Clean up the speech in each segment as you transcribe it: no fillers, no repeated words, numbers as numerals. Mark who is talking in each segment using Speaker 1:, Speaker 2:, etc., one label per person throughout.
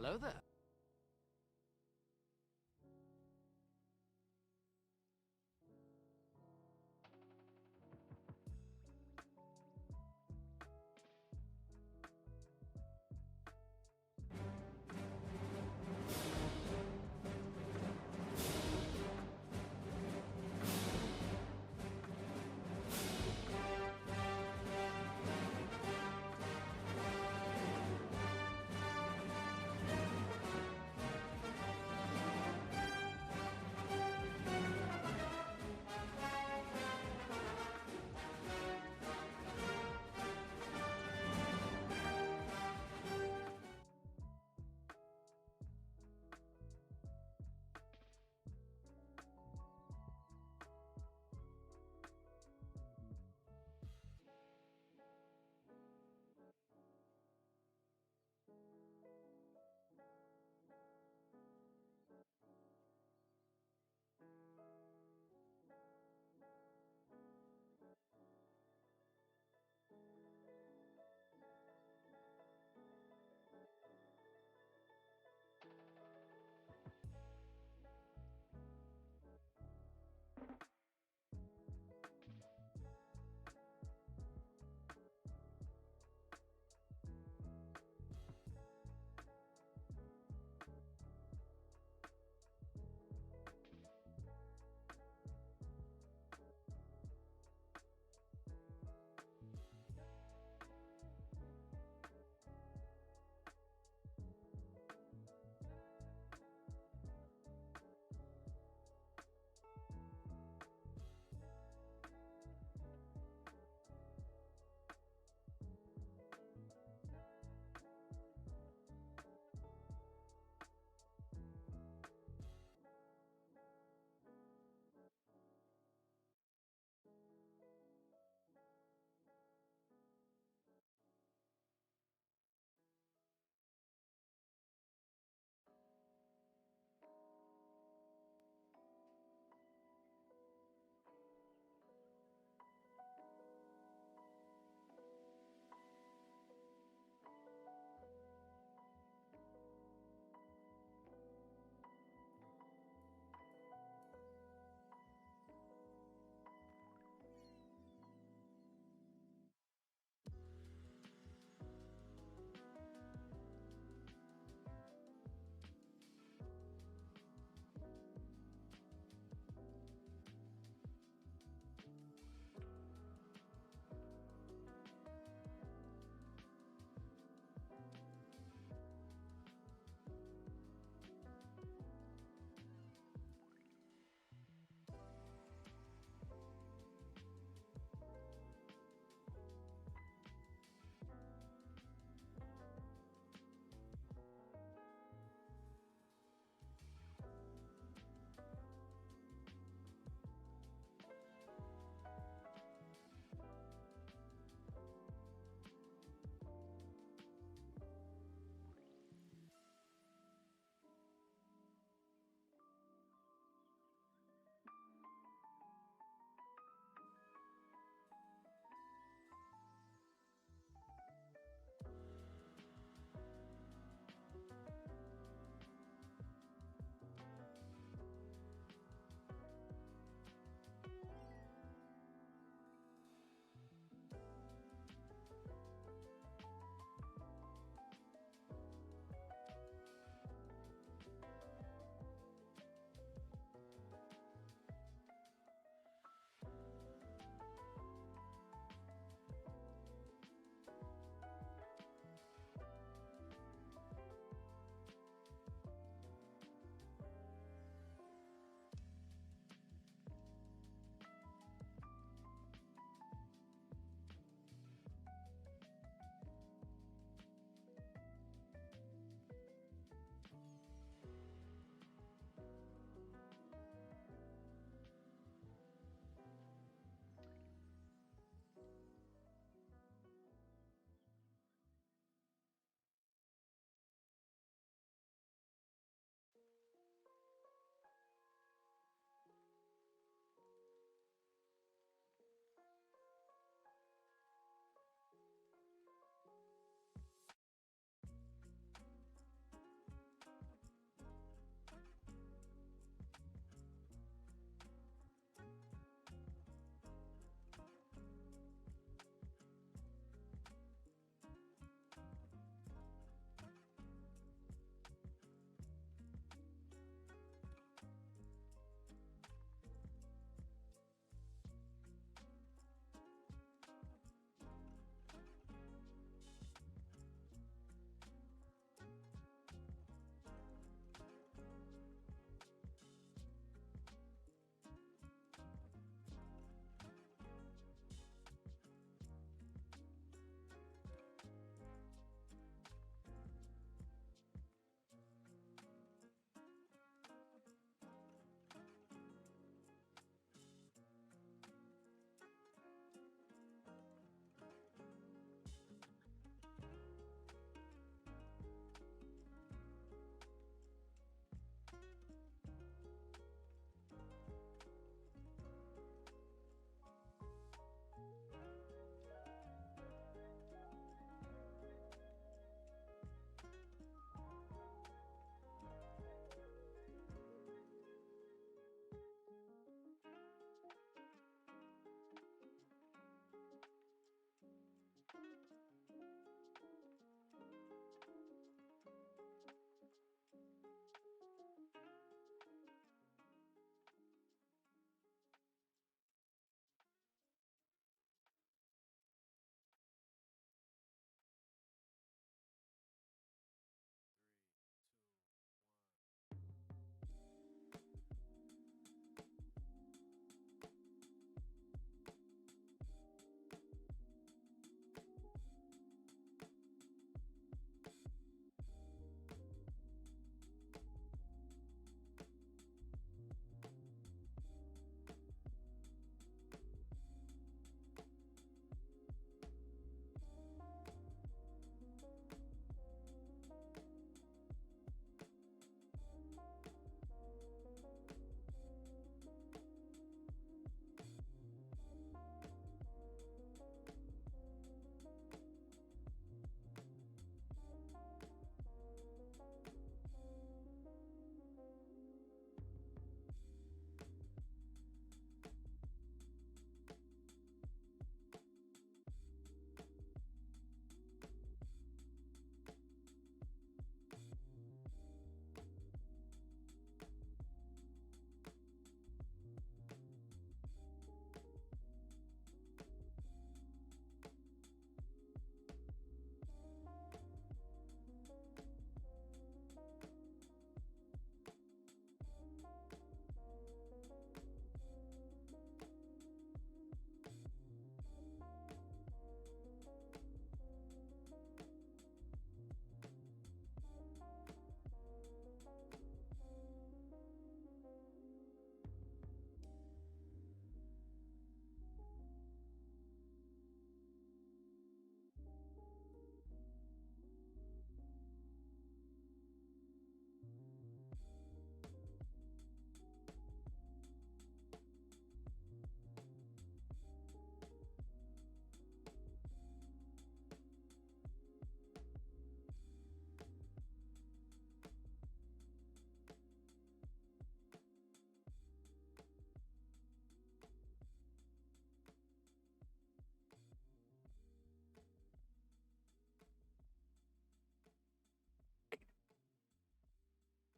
Speaker 1: Hello there.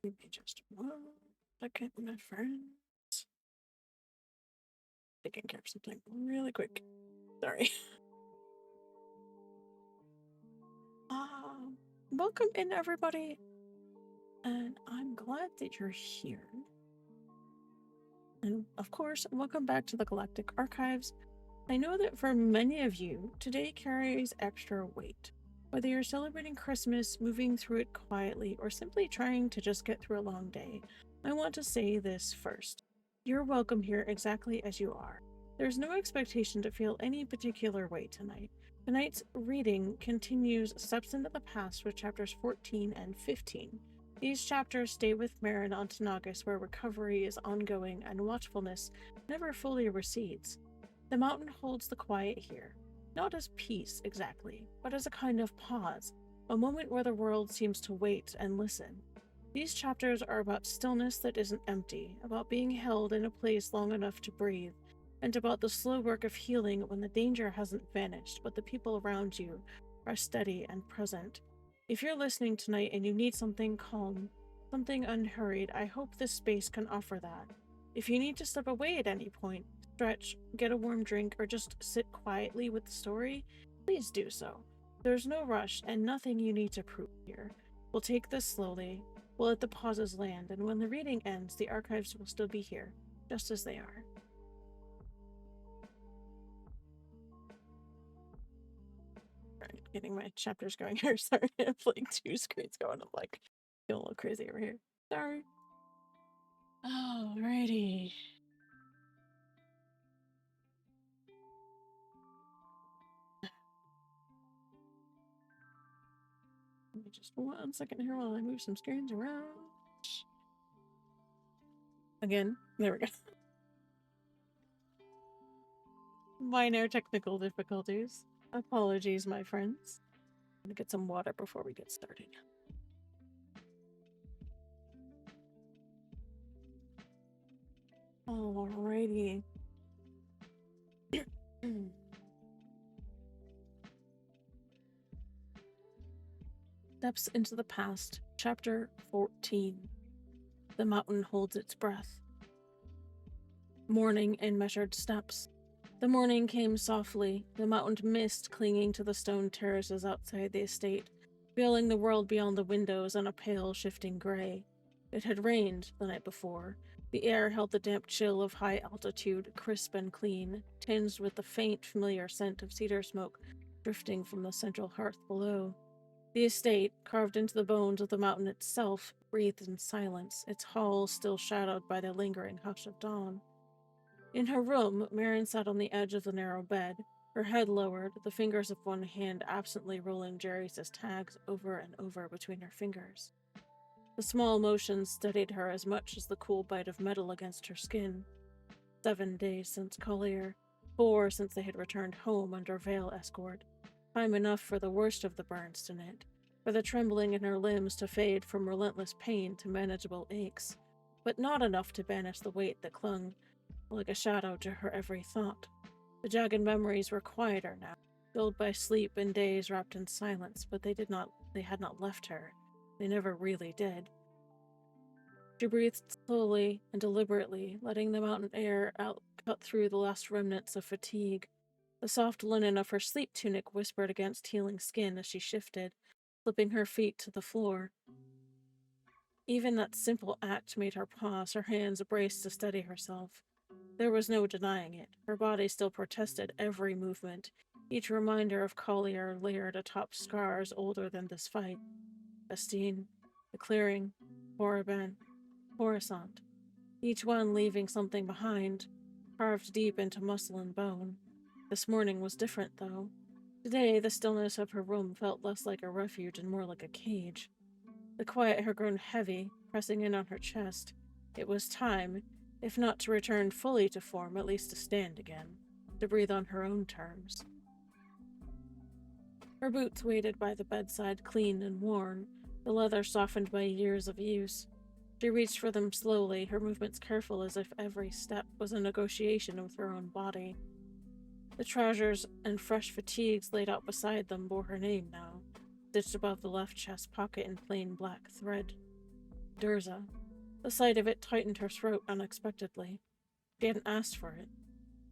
Speaker 1: Give me just 1 second, my friends. Taking care of something really quick. Sorry. Um, Welcome in, everybody, and I'm glad that you're here. And of course, welcome back to the Galactic Archives. I know that for many of you, today carries extra weight. Whether you're celebrating Christmas, moving through it quietly, or simply trying to just get through a long day, I want to say this first. You're welcome here exactly as you are. There's no expectation to feel any particular way tonight. Tonight's reading continues Steps into the Past with chapters 14 and 15. These chapters stay with Marin on Tanagis, where recovery is ongoing and watchfulness never fully recedes. The mountain holds the quiet here, not as peace exactly, but as a kind of pause, a moment where the world seems to wait and listen. These chapters are about stillness that isn't empty, about being held in a place long enough to breathe, and about the slow work of healing when the danger hasn't vanished, but the people around you are steady and present. If you're listening tonight and you need something calm, something unhurried, I hope this space can offer that. If you need to step away at any point, stretch, get a warm drink, or just sit quietly with the story, please do so. There's no rush and nothing you need to prove here. We'll take this slowly, we'll let the pauses land, and when the reading ends, the archives will still be here, just as they are. Right, getting my chapters going here. Sorry, I have like 2 screens going. I'm like feeling a little crazy over here. Sorry. Alrighty. Give me just 1 second here while I move some screens around. Again, there we go. Minor technical difficulties. Apologies, my friends. I'm gonna get some water before we get started. Alrighty. Steps into the Past, Chapter 14. The mountain holds its breath. Morning in measured steps. The morning came softly, the mountain mist clinging to the stone terraces outside the estate, veiling the world beyond the windows in a pale, shifting gray. It had rained the night before. The air held the damp chill of high altitude, crisp and clean, tinged with the faint, familiar scent of cedar smoke drifting from the central hearth below. The estate, carved into the bones of the mountain itself, breathed in silence, its halls still shadowed by the lingering hush of dawn. In her room, Marion sat on the edge of the narrow bed, her head lowered, the fingers of one hand absently rolling Jerry's tags over and over between her fingers. The small motions steadied her as much as the cool bite of metal against her skin. 7 days since Collier, 4 since they had returned home under veil escort. Time enough for the worst of the burns to knit, for the trembling in her limbs to fade from relentless pain to manageable aches, but not enough to banish the weight that clung like a shadow to her every thought. The jagged memories were quieter now, filled by sleep and days wrapped in silence, but they had not left her. They never really did. She breathed slowly and deliberately, letting the mountain air out cut through the last remnants of fatigue. The soft linen of her sleep tunic whispered against healing skin as she shifted, slipping her feet to the floor. Even that simple act made her pause, her hands braced to steady herself. There was no denying it. Her body still protested every movement, each reminder of Collier layered atop scars older than this fight. Bastine, the clearing, Horriban, Coruscant, each one leaving something behind, carved deep into muscle and bone. This morning was different, though. Today, the stillness of her room felt less like a refuge and more like a cage. The quiet had grown heavy, pressing in on her chest. It was time, if not to return fully to form, at least to stand again, to breathe on her own terms. Her boots waited by the bedside, clean and worn, the leather softened by years of use. She reached for them slowly, her movements careful as if every step was a negotiation with her own body. The trousers and fresh fatigues laid out beside them bore her name now, stitched above the left chest pocket in plain black thread. Durza. The sight of it tightened her throat unexpectedly. She hadn't asked for it.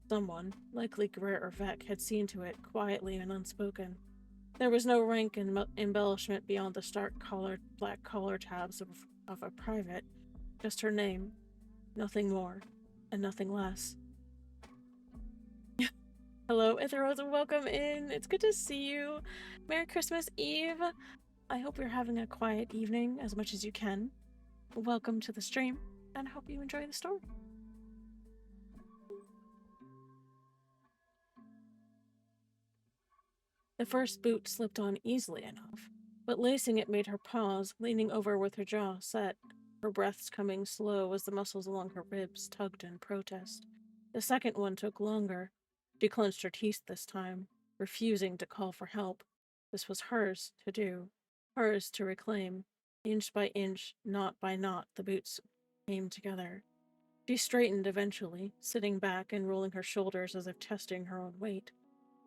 Speaker 1: Someone, likely Greer or Vec, had seen to it, quietly and unspoken. There was no rank embellishment beyond the stark black collar tabs of a private, just her name. Nothing more, and nothing less. Hello, Itheros, and welcome in. It's good to see you. Merry Christmas Eve. I hope you're having a quiet evening as much as you can. Welcome to the stream, and I hope you enjoy the story. The first boot slipped on easily enough, but lacing it made her pause, leaning over with her jaw set, her breaths coming slow as the muscles along her ribs tugged in protest. The second one took longer. She clenched her teeth this time, refusing to call for help. This was hers to do, hers to reclaim. Inch by inch, knot by knot, the boots came together. She straightened eventually, sitting back and rolling her shoulders as if testing her own weight.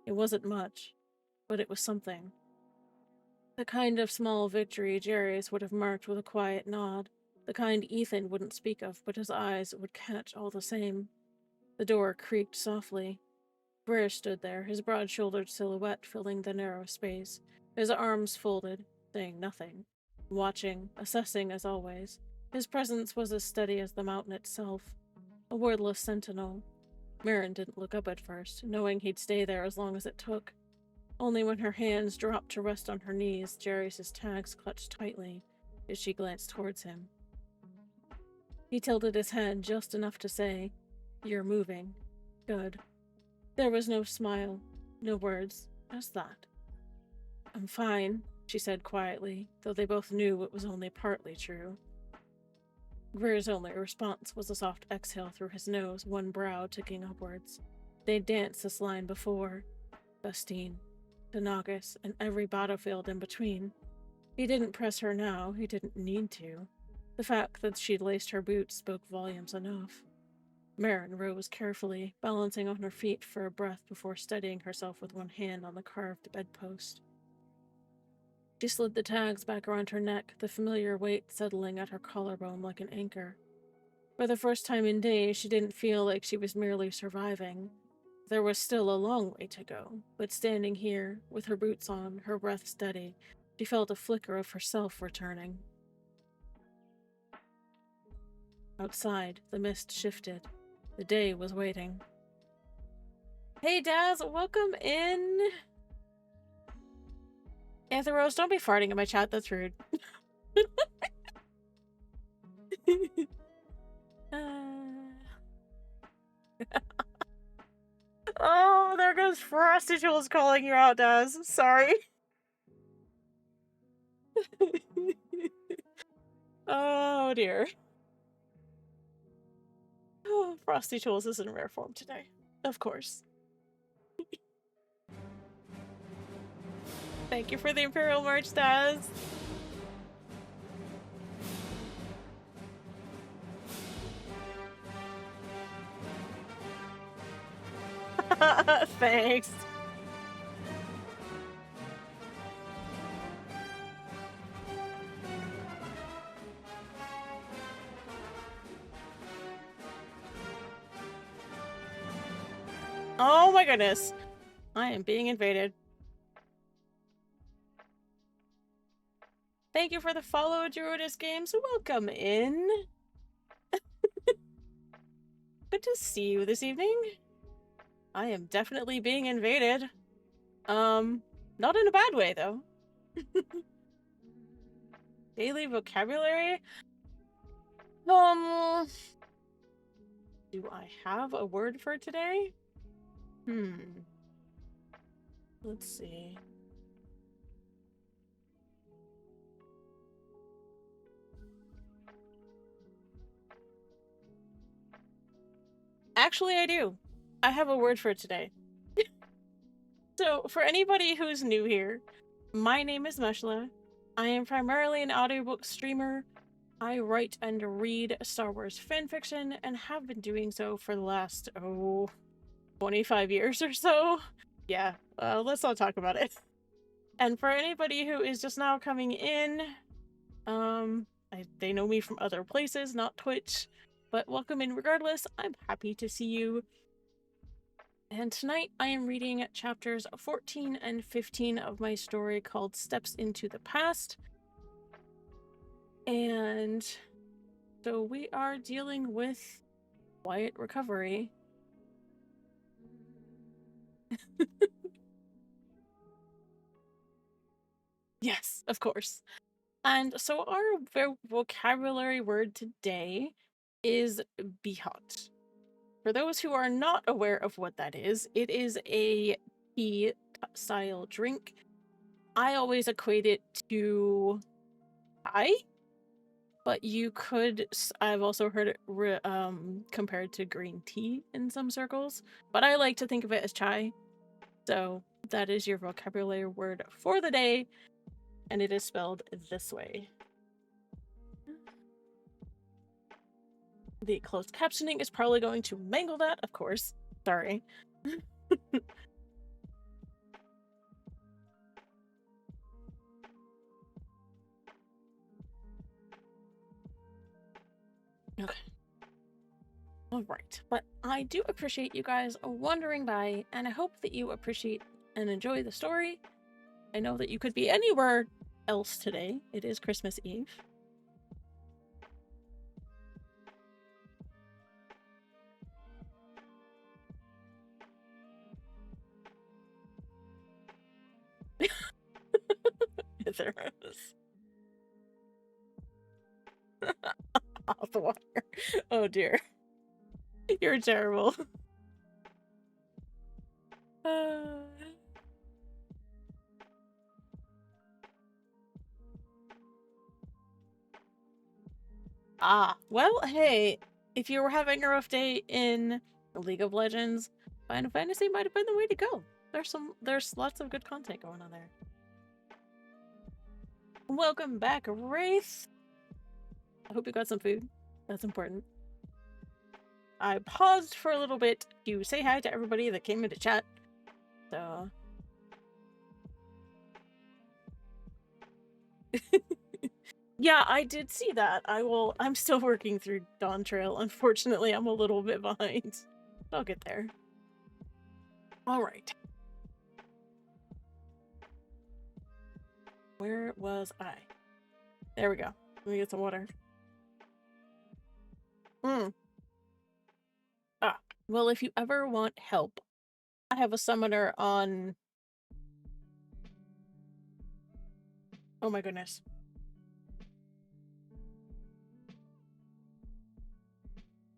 Speaker 1: It wasn't much, but it was something. The kind of small victory Jarius would have marked with a quiet nod, the kind Ethan wouldn't speak of, but his eyes would catch all the same. The door creaked softly. Greer stood there, his broad-shouldered silhouette filling the narrow space, his arms folded, saying nothing. Watching, assessing as always. His presence was as steady as the mountain itself. A wordless sentinel. Merrin didn't look up at first, knowing he'd stay there as long as it took. Only when her hands dropped to rest on her knees, Jarius's tags clutched tightly, did she glance towards him. He tilted his head just enough to say, "You're moving. Good." There was no smile, no words, just that. "I'm fine," she said quietly, though they both knew it was only partly true. Greer's only response was a soft exhale through his nose, one brow ticking upwards. They'd danced this line before. Bastine, Tanagis, and every battlefield in between. He didn't press her now, he didn't need to. The fact that she'd laced her boots spoke volumes enough. Merrin rose carefully, balancing on her feet for a breath before steadying herself with one hand on the carved bedpost. She slid the tags back around her neck, the familiar weight settling at her collarbone like an anchor. For the first time in days, she didn't feel like she was merely surviving. There was still a long way to go, but standing here, with her boots on, her breath steady, she felt a flicker of herself returning. Outside, the mist shifted. The day was waiting. Hey Daz, welcome in! Antheros, don't be farting in my chat, that's rude. Oh, there goes Frosty Jules calling you out, Daz. Sorry. Oh dear. Oh, Frosty Jules is in rare form today. Of course. Thank you for the Imperial merch, Daz. Thanks. Oh my goodness. I am being invaded. Thank you for the follow, Druidus Games. Welcome in. Good to see you this evening. I am definitely being invaded. Not in a bad way, though. Daily vocabulary? Do I have a word for today? Let's see. Actually, I do. I have a word for today. So, for anybody who's new here, my name is Meshla. I am primarily an audiobook streamer. I write and read Star Wars fanfiction and have been doing so for the last, 25 years or so. Yeah, let's not talk about it. And for anybody who is just now coming in, They know me from other places, not Twitch. But welcome in regardless. I'm happy to see you. And tonight I am reading chapters 14 and 15 of my story called Steps into the Past. And so we are dealing with quiet recovery. Yes, of course. And so our vocabulary word today is bihot. For those who are not aware of what that is, it is a tea style drink. I always equate it to chai, but you could, I've also heard it compared to green tea in some circles, but I like to think of it as chai. So that is your vocabulary word for the day, and it is spelled this way. The closed captioning is probably going to mangle that, of course. Sorry. Okay. Alright, but I do appreciate you guys wandering by, and I hope that you appreciate and enjoy the story. I know that you could be anywhere else today. It is Christmas Eve. There is. Off the water. Oh dear. You're terrible. Well, hey, if you were having a rough day in League of Legends, Final Fantasy might have been the way to go. There's lots of good content going on there. Welcome back, Wraith. I hope you got some food. That's important. I paused for a little bit to say hi to everybody that came into chat. So yeah, I did see that. I'm still working through Dawn Trail. Unfortunately, I'm a little bit behind. I'll get there. Alright. Where was I? There we go. Let me get some water. Well, if you ever want help, I have a summoner on... Oh my goodness.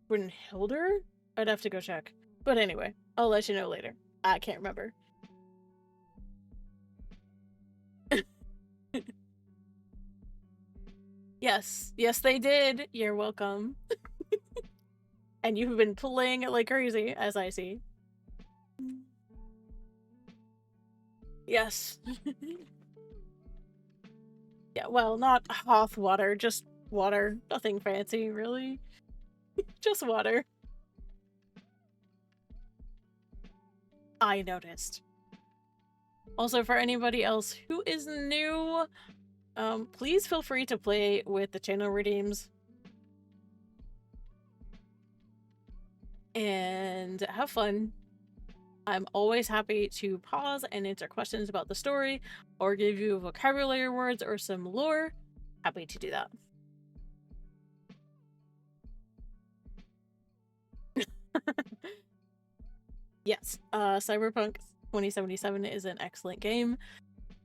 Speaker 1: Brynhilder? I'd have to go check. But anyway, I'll let you know later. I can't remember. Yes, they did. You're welcome. And you've been playing it like crazy, as I see. Yes. Yeah, well, not hot water, just water. Nothing fancy, really. Just water. I noticed. Also, for anybody else who is new, please feel free to play with the channel redeems. And have fun. I'm always happy to pause and answer questions about the story, or give you vocabulary words or some lore. Happy to do that. Yes, Cyberpunk 2077 is an excellent game.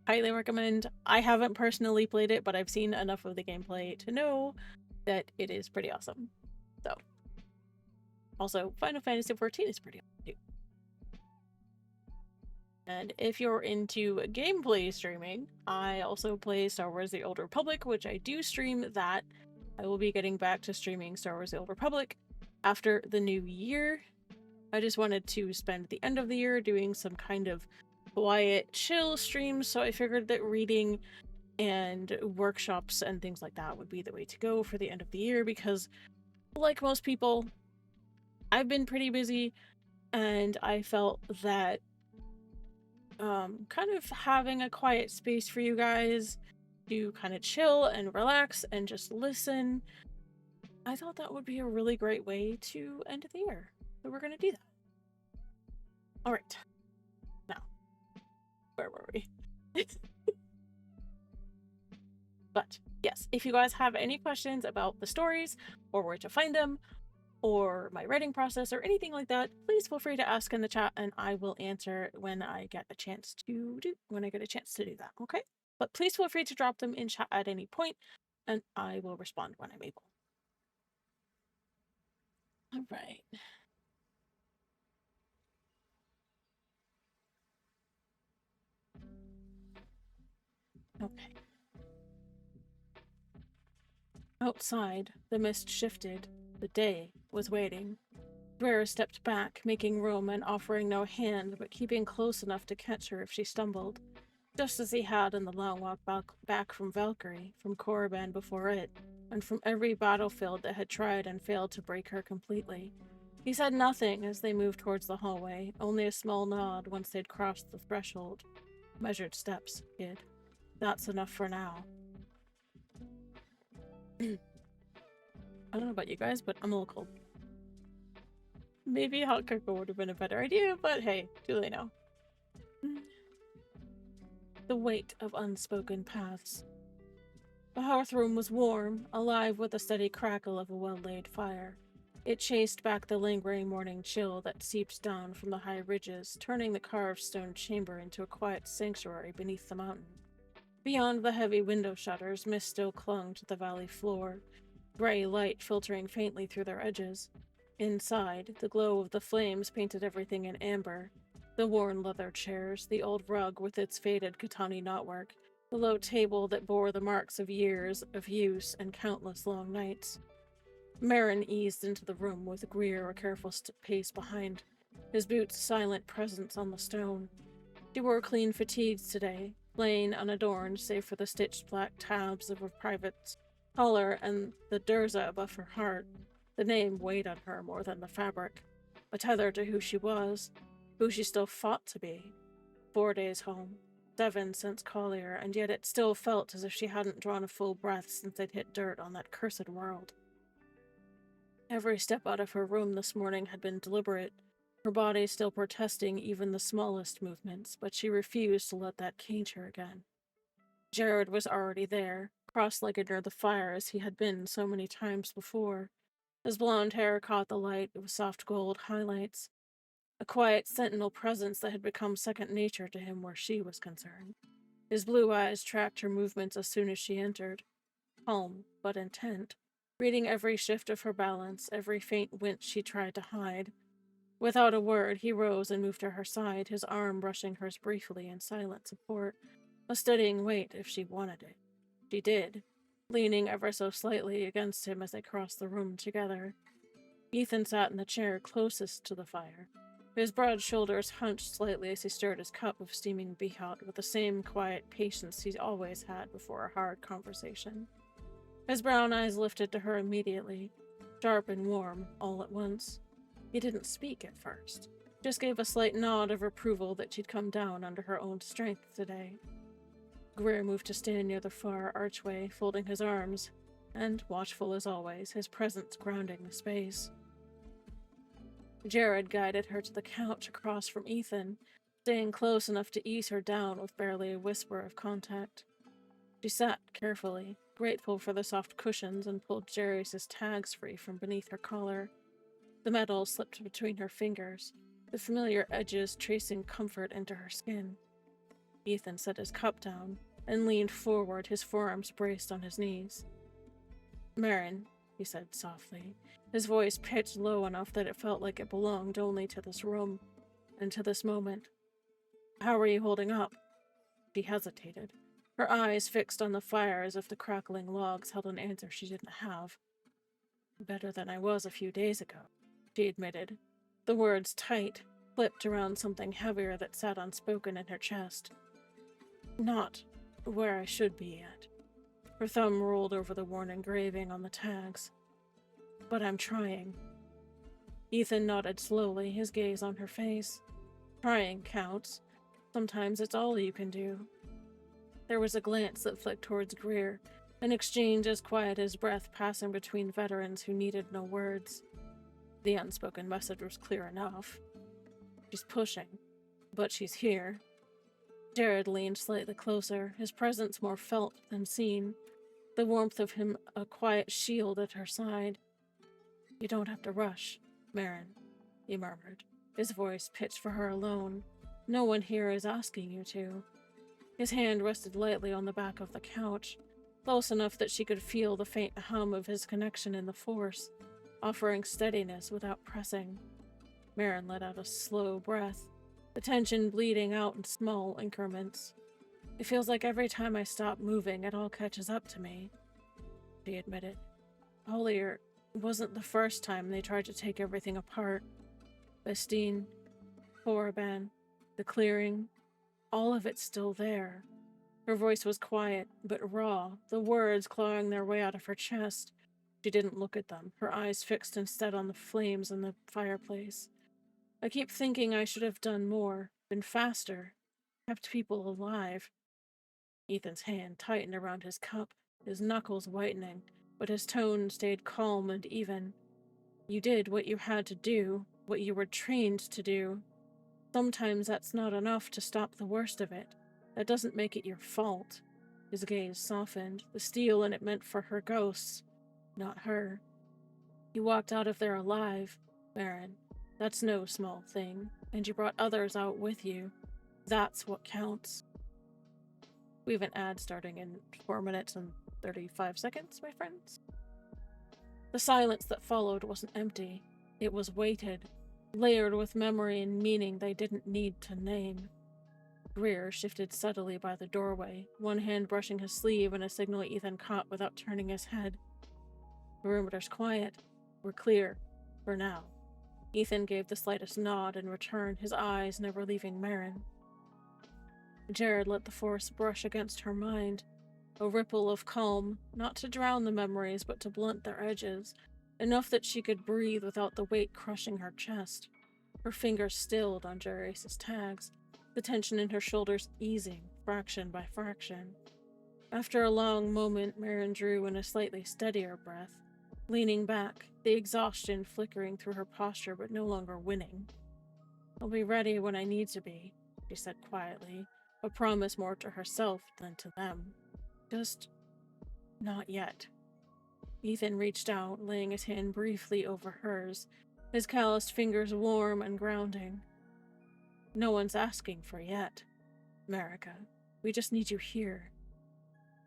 Speaker 1: Highly recommend. I haven't personally played it, but I've seen enough of the gameplay to know that it is pretty awesome. So, also, Final Fantasy XIV is pretty awesome too. And if you're into gameplay streaming, I also play Star Wars The Old Republic, which I do stream that. I will be getting back to streaming Star Wars The Old Republic after the new year. I just wanted to spend the end of the year doing some kind of quiet, chill streams, so I figured that reading and workshops and things like that would be the way to go for the end of the year, because like most people, I've been pretty busy, and I felt that kind of having a quiet space for you guys to kind of chill and relax and just listen, I thought that would be a really great way to end the year. So we're going to do that. All right. Now, where were we? But yes, if you guys have any questions about the stories or where to find them or my writing process or anything like that, please feel free to ask in the chat and I will answer when I get a chance to do that, okay? But please feel free to drop them in chat at any point and I will respond when I'm able. All right. Okay. Outside, the mist shifted. The day was waiting. Dwyer stepped back, making room and offering no hand, but keeping close enough to catch her if she stumbled, just as he had in the long walk back from Valkyrie, from Korriban before it, and from every battlefield that had tried and failed to break her completely. He said nothing as they moved towards the hallway, only a small nod once they'd crossed the threshold. Measured steps, kid. That's enough for now. I don't know about you guys, but I'm a little cold. Maybe hot cocoa would have been a better idea, but hey, do they know? The weight of unspoken paths. The hearthroom was warm, alive with the steady crackle of a well-laid fire. It chased back the lingering morning chill that seeped down from the high ridges, turning the carved stone chamber into a quiet sanctuary beneath the mountain. Beyond the heavy window shutters, mist still clung to the valley floor, gray light filtering faintly through their edges. Inside, the glow of the flames painted everything in amber. The worn leather chairs, the old rug with its faded katani knotwork, the low table that bore the marks of years of use and countless long nights. Marin eased into the room with Greer a careful pace behind, his boots' silent presence on the stone. She wore clean fatigues today, plain, unadorned, save for the stitched black tabs of her private collar and the derza above her heart. The name weighed on her more than the fabric, a tether to who she was, who she still fought to be. 4 days home, 7 since Collier, and yet it still felt as if she hadn't drawn a full breath since they'd hit dirt on that cursed world. Every step out of her room this morning had been deliberate, her body still protesting even the smallest movements, but she refused to let that cage her again. Jared was already there, cross-legged near the fire as he had been so many times before. His blonde hair caught the light with soft gold highlights, a quiet sentinel presence that had become second nature to him where she was concerned. His blue eyes tracked her movements as soon as she entered, calm but intent, reading every shift of her balance, every faint wince she tried to hide. Without a word, he rose and moved to her side, his arm brushing hers briefly in silent support, a steadying weight if she wanted it. She did, leaning ever so slightly against him as they crossed the room together. Ethan sat in the chair closest to the fire, his broad shoulders hunched slightly as he stirred his cup of steaming behot with the same quiet patience he'd always had before a hard conversation. His brown eyes lifted to her immediately, sharp and warm, all at once. He didn't speak at first, just gave a slight nod of approval that she'd come down under her own strength today. Greer moved to stand near the far archway, folding his arms, and, watchful as always, his presence grounding the space. Jared guided her to the couch across from Ethan, staying close enough to ease her down with barely a whisper of contact. She sat carefully, grateful for the soft cushions, and pulled Jairus' tags free from beneath her collar. The metal slipped between her fingers, the familiar edges tracing comfort into her skin. Ethan set his cup down and leaned forward, his forearms braced on his knees. "Marin," he said softly, his voice pitched low enough that it felt like it belonged only to this room and to this moment. "How are you holding up?" She hesitated, her eyes fixed on the fire as if the crackling logs held an answer she didn't have. "Better than I was a few days ago," she admitted, the words tight, clipped around something heavier that sat unspoken in her chest. "Not where I should be yet." Her thumb rolled over the worn engraving on the tags. "But I'm trying." Ethan nodded slowly, his gaze on her face. "Trying counts. Sometimes it's all you can do." There was a glance that flicked towards Greer, an exchange as quiet as breath passing between veterans who needed no words. The unspoken message was clear enough. She's pushing, but she's here. Jared leaned slightly closer, his presence more felt than seen, the warmth of him a quiet shield at her side. "You don't have to rush, Marin," he murmured, his voice pitched for her alone. "No one here is asking you to." His hand rested lightly on the back of the couch, close enough that she could feel the faint hum of his connection in the Force, offering steadiness without pressing. Marin let out a slow breath, the tension bleeding out in small increments. "It feels like every time I stop moving, it all catches up to me," she admitted. "Earlier wasn't the first time they tried to take everything apart. Bestine, Foraban, the clearing, all of it's still there." Her voice was quiet, but raw, the words clawing their way out of her chest. She didn't look at them, her eyes fixed instead on the flames in the fireplace. "I keep thinking I should have done more, been faster, kept people alive." Ethan's hand tightened around his cup, his knuckles whitening, but his tone stayed calm and even. "You did what you had to do, what you were trained to do. Sometimes that's not enough to stop the worst of it. That doesn't make it your fault." His gaze softened, the steel in it meant for her ghosts, not her. "You walked out of there alive, Marin. That's no small thing, and you brought others out with you. That's what counts." We have an ad starting in 4 minutes and 35 seconds, my friends. The silence that followed wasn't empty. It was weighted, layered with memory and meaning they didn't need to name. Greer shifted subtly by the doorway, one hand brushing his sleeve in a signal Ethan caught without turning his head. "Perimeter's quiet. We're clear. For now." Ethan gave the slightest nod in return, his eyes never leaving Marin. Jared let the Force brush against her mind, a ripple of calm, not to drown the memories but to blunt their edges, enough that she could breathe without the weight crushing her chest. Her fingers stilled on Jerace's tags, the tension in her shoulders easing, fraction by fraction. After a long moment, Marin drew in a slightly steadier breath, leaning back, the exhaustion flickering through her posture but no longer winning. "I'll be ready when I need to be," she said quietly, a promise more to herself than to them. "Just not yet." Ethan reached out, laying his hand briefly over hers, his calloused fingers warm and grounding. "No one's asking for yet, Marika. We just need you here."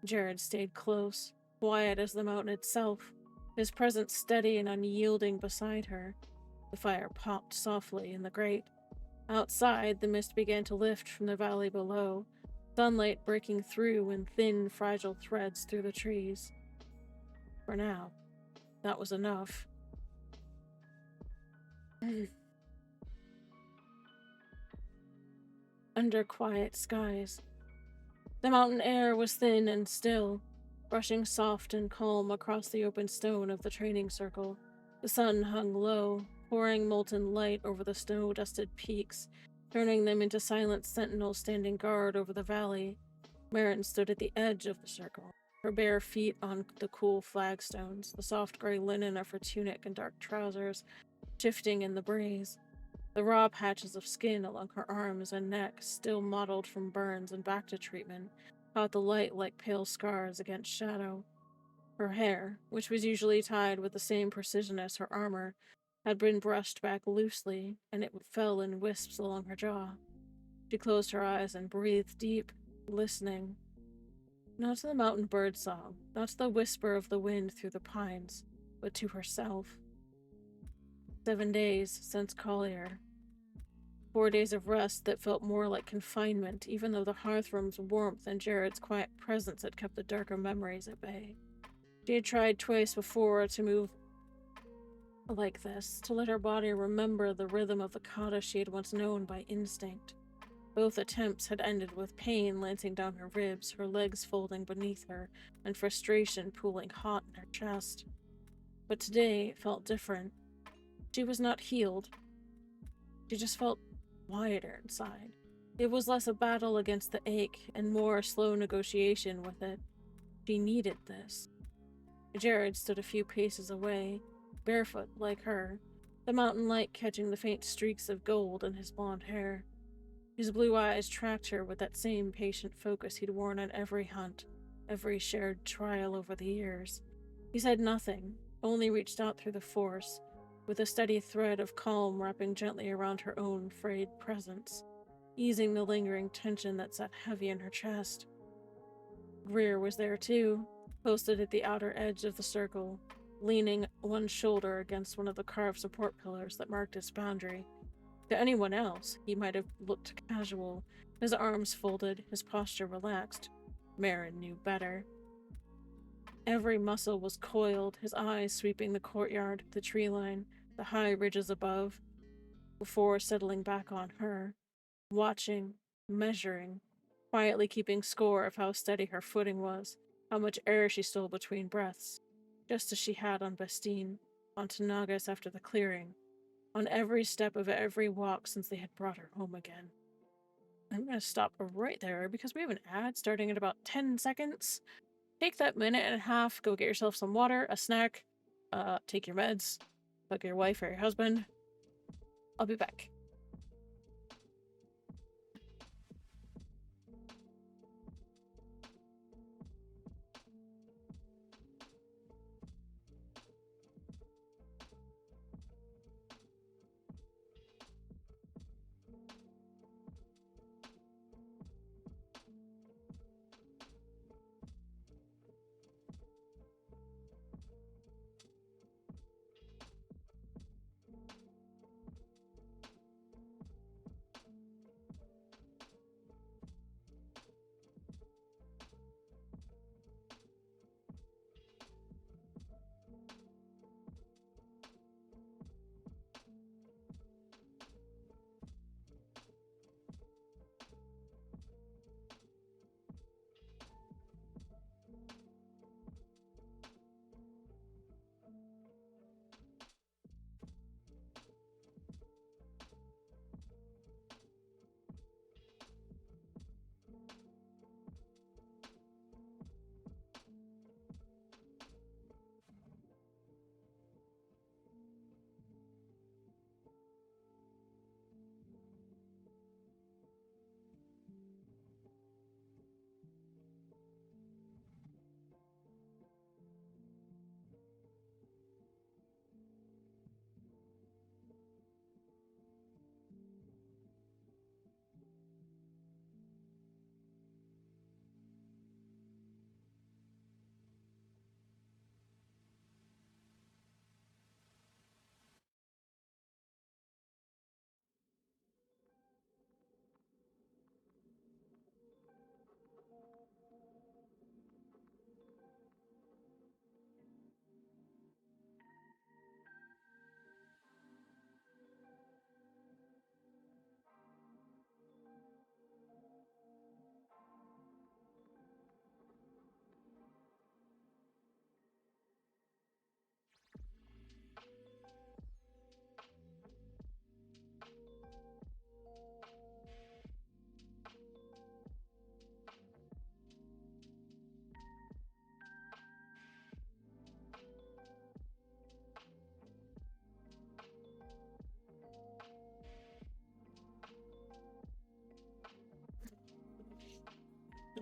Speaker 1: Jared stayed close, quiet as the mountain itself, his presence steady and unyielding beside her. The fire popped softly in the grate. Outside, the mist began to lift from the valley below, sunlight breaking through in thin, fragile threads through the trees. For now, that was enough. Under quiet skies. The mountain air was thin and still, brushing soft and calm across the open stone of the training circle. The sun hung low, pouring molten light over the snow-dusted peaks, turning them into silent sentinels standing guard over the valley. Marin stood at the edge of the circle, her bare feet on the cool flagstones, the soft gray linen of her tunic and dark trousers shifting in the breeze. The raw patches of skin along her arms and neck, still mottled from burns and Bacta treatment, caught the light like pale scars against shadow. Her hair, which was usually tied with the same precision as her armor, had been brushed back loosely, and it fell in wisps along her jaw. She closed her eyes and breathed deep, listening. Not to the mountain bird song, not to the whisper of the wind through the pines, but to herself. 7 days since Collier. 4 days of rest that felt more like confinement, even though the hearthroom's warmth and Jared's quiet presence had kept the darker memories at bay. She had tried twice before to move like this, to let her body remember the rhythm of the kata she had once known by instinct. Both attempts had ended with pain lancing down her ribs, her legs folding beneath her, and frustration pooling hot in her chest. But today it felt different. She was not healed. She just felt quieter inside, It was less a battle against the ache and more a slow negotiation with it. She needed this. Jared stood a few paces away, barefoot like her, the mountain light catching the faint streaks of gold in his blonde hair. His blue eyes tracked her with that same patient focus he'd worn on every hunt, every shared trial over the years. He said nothing, only reached out through the force, with a steady thread of calm wrapping gently around her own frayed presence, easing the lingering tension that sat heavy in her chest. Greer was there too, posted at the outer edge of the circle, leaning one shoulder against one of the carved support pillars that marked its boundary. To anyone else, he might have looked casual, his arms folded, his posture relaxed. Marin knew better. Every muscle was coiled, his eyes sweeping the courtyard, the tree line, the high ridges above, before settling back on her, watching, measuring, quietly keeping score of how steady her footing was, how much air she stole between breaths, just as she had on Bastine, on Tanagis after the clearing, on every step of every walk since they had brought her home again. I'm going to stop right there because we have an ad starting in about 10 seconds. Take that minute and a half, go get yourself some water, a snack, take your meds, hug your wife or your husband. I'll be back.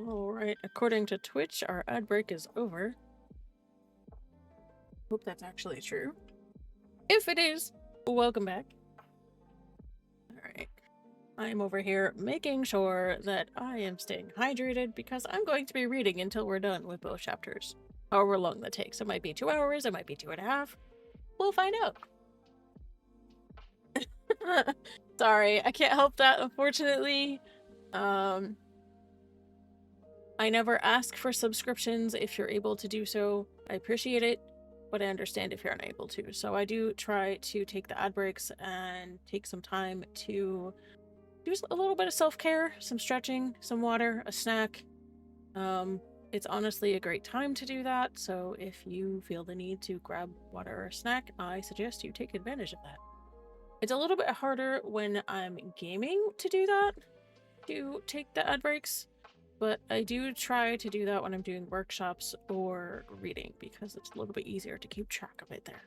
Speaker 1: Alright, according to Twitch, our ad break is over. Hope that's actually true. If it is, welcome back. Alright. I am over here making sure that I am staying hydrated because I'm going to be reading until we're done with both chapters. However long that takes. It might be 2 hours, it might be 2.5. We'll find out. Sorry, I can't help that, unfortunately. I never ask for subscriptions. If you're able to do so, I appreciate it, but I understand if you're unable to. So I do try to take the ad breaks and take some time to do a little bit of self-care, some stretching, some water, a snack. It's honestly a great time to do that, so if you feel the need to grab water or a snack, I suggest you take advantage of that. It's a little bit harder when I'm gaming to do that, to take the ad breaks, but I do try to do that when I'm doing workshops or reading because it's a little bit easier to keep track of it there.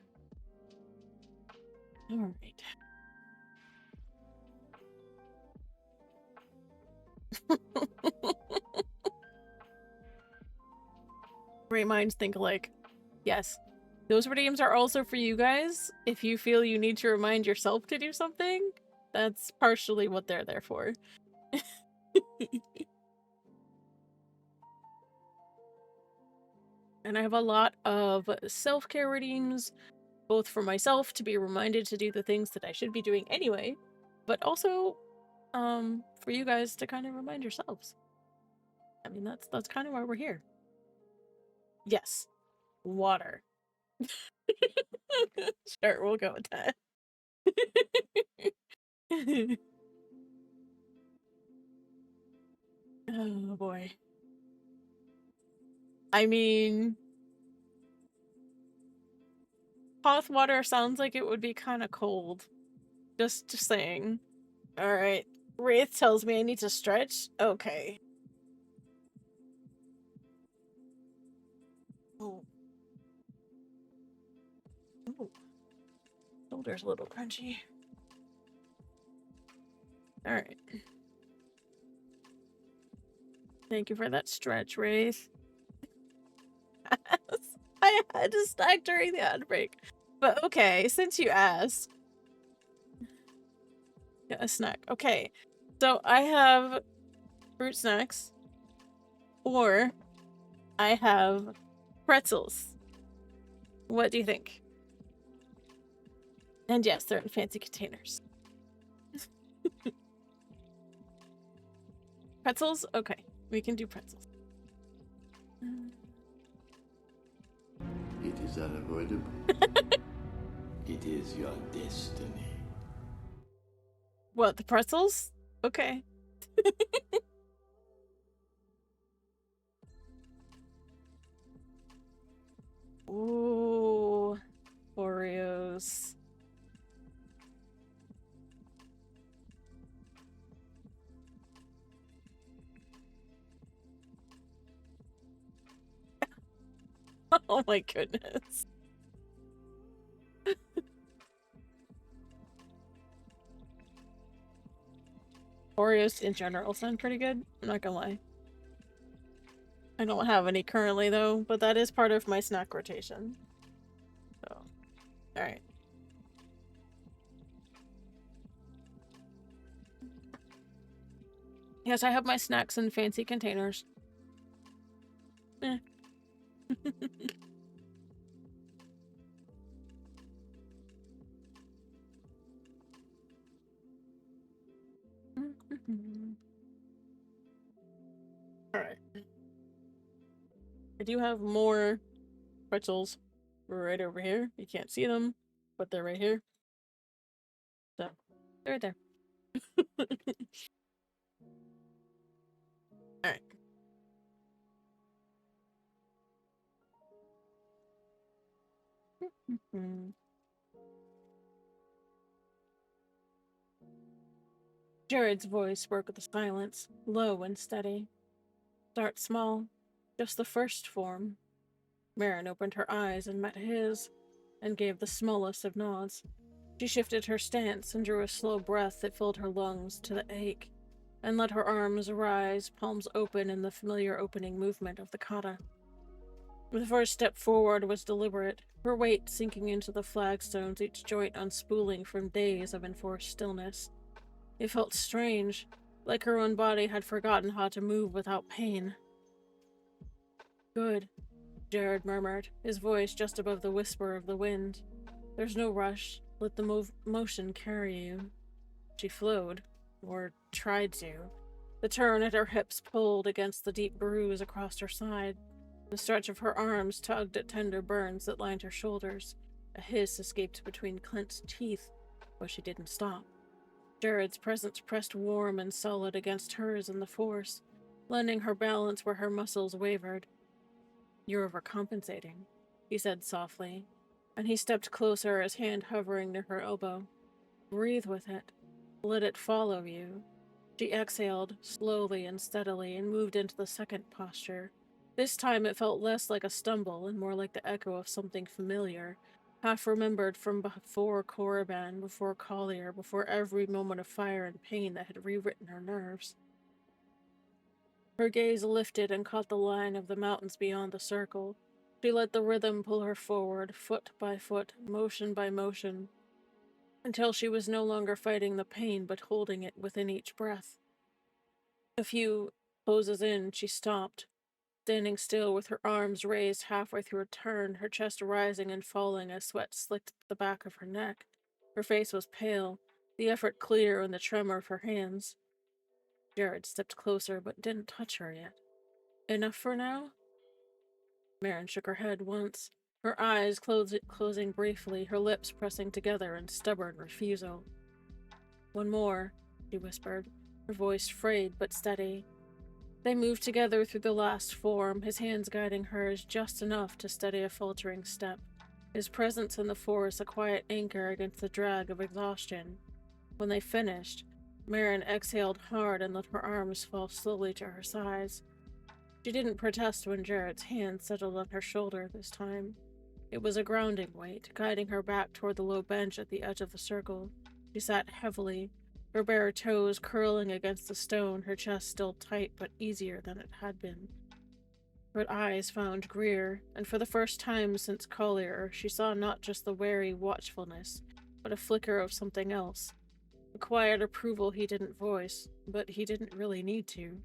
Speaker 1: Alright. Great minds think alike. Yes. Those redeems are also for you guys. If you feel you need to remind yourself to do something, that's partially what they're there for. And I have a lot of self-care redeems, both for myself to be reminded to do the things that I should be doing anyway, but also for you guys to kind of remind yourselves. I mean, that's kind of why we're here. Yes. Water. Sure, we'll go with that. Oh boy. I mean, hot water sounds like it would be kind of cold. Just saying. Alright. Wraith tells me I need to stretch. Okay. Oh. Ooh. Shoulder's a little crunchy. Alright. Thank you for that stretch, Wraith. I had to snack during the ad break. But okay, since you asked. Yeah, a snack. Okay. So I have fruit snacks. Or I have pretzels. What do you think? And yes, they're in fancy containers. Pretzels? Okay, we can do pretzels.
Speaker 2: It is unavoidable. It is your destiny.
Speaker 1: What, the pretzels? Okay. Ooh, Oreos. Oh my goodness. Oreos in general sound pretty good. I'm not gonna lie. I don't have any currently though, but that is part of my snack rotation. So, alright. Yes, I have my snacks in fancy containers. Eh. Alright. I do have more pretzels right over here. You can't see them, but they're right here. So, they're right there. Alright. Jared's voice broke the silence, low and steady. Start small, just the first form. Marin opened her eyes and met his, and gave the smallest of nods. She shifted her stance and drew a slow breath that filled her lungs to the ache, and let her arms rise, palms open in the familiar opening movement of the kata. The first step forward was deliberate, her weight sinking into the flagstones, each joint unspooling from days of enforced stillness. It felt strange, like her own body had forgotten how to move without pain. Good, Jared murmured, his voice just above the whisper of the wind. There's no rush. Let the motion carry you. She flowed, or tried to. The turn at her hips pulled against the deep bruise across her side. The stretch of her arms tugged at tender burns that lined her shoulders. A hiss escaped between clenched teeth, but she didn't stop. Jared's presence pressed warm and solid against hers in the force, lending her balance where her muscles wavered. You're overcompensating, he said softly, and he stepped closer, his hand hovering near her elbow. Breathe with it. Let it follow you. She exhaled, slowly and steadily, and moved into the second posture. This time it felt less like a stumble and more like the echo of something familiar, half remembered from before Korriban, before Collier, before every moment of fire and pain that had rewritten her nerves. Her gaze lifted and caught the line of the mountains beyond the circle. She let the rhythm pull her forward, foot by foot, motion by motion, until she was no longer fighting the pain but holding it within each breath. A few poses in, she stopped, standing still with her arms raised halfway through a turn, her chest rising and falling as sweat slicked the back of her neck. Her face was pale, the effort clear in the tremor of her hands. Jared stepped closer but didn't touch her yet. Enough for now? Marin shook her head once, her eyes closing briefly, her lips pressing together in stubborn refusal. One more, she whispered, her voice frayed but steady. They moved together through the last form, his hands guiding hers just enough to steady a faltering step, his presence in the force a quiet anchor against the drag of exhaustion. When they finished, Marin exhaled hard and let her arms fall slowly to her sides. She didn't protest when Jared's hand settled on her shoulder this time. It was a grounding weight, guiding her back toward the low bench at the edge of the circle. She sat heavily, her bare toes curling against the stone, her chest still tight but easier than it had been. Her eyes found Greer, and for the first time since Collier, she saw not just the wary watchfulness, but a flicker of something else. A quiet approval he didn't voice, but he didn't really need to.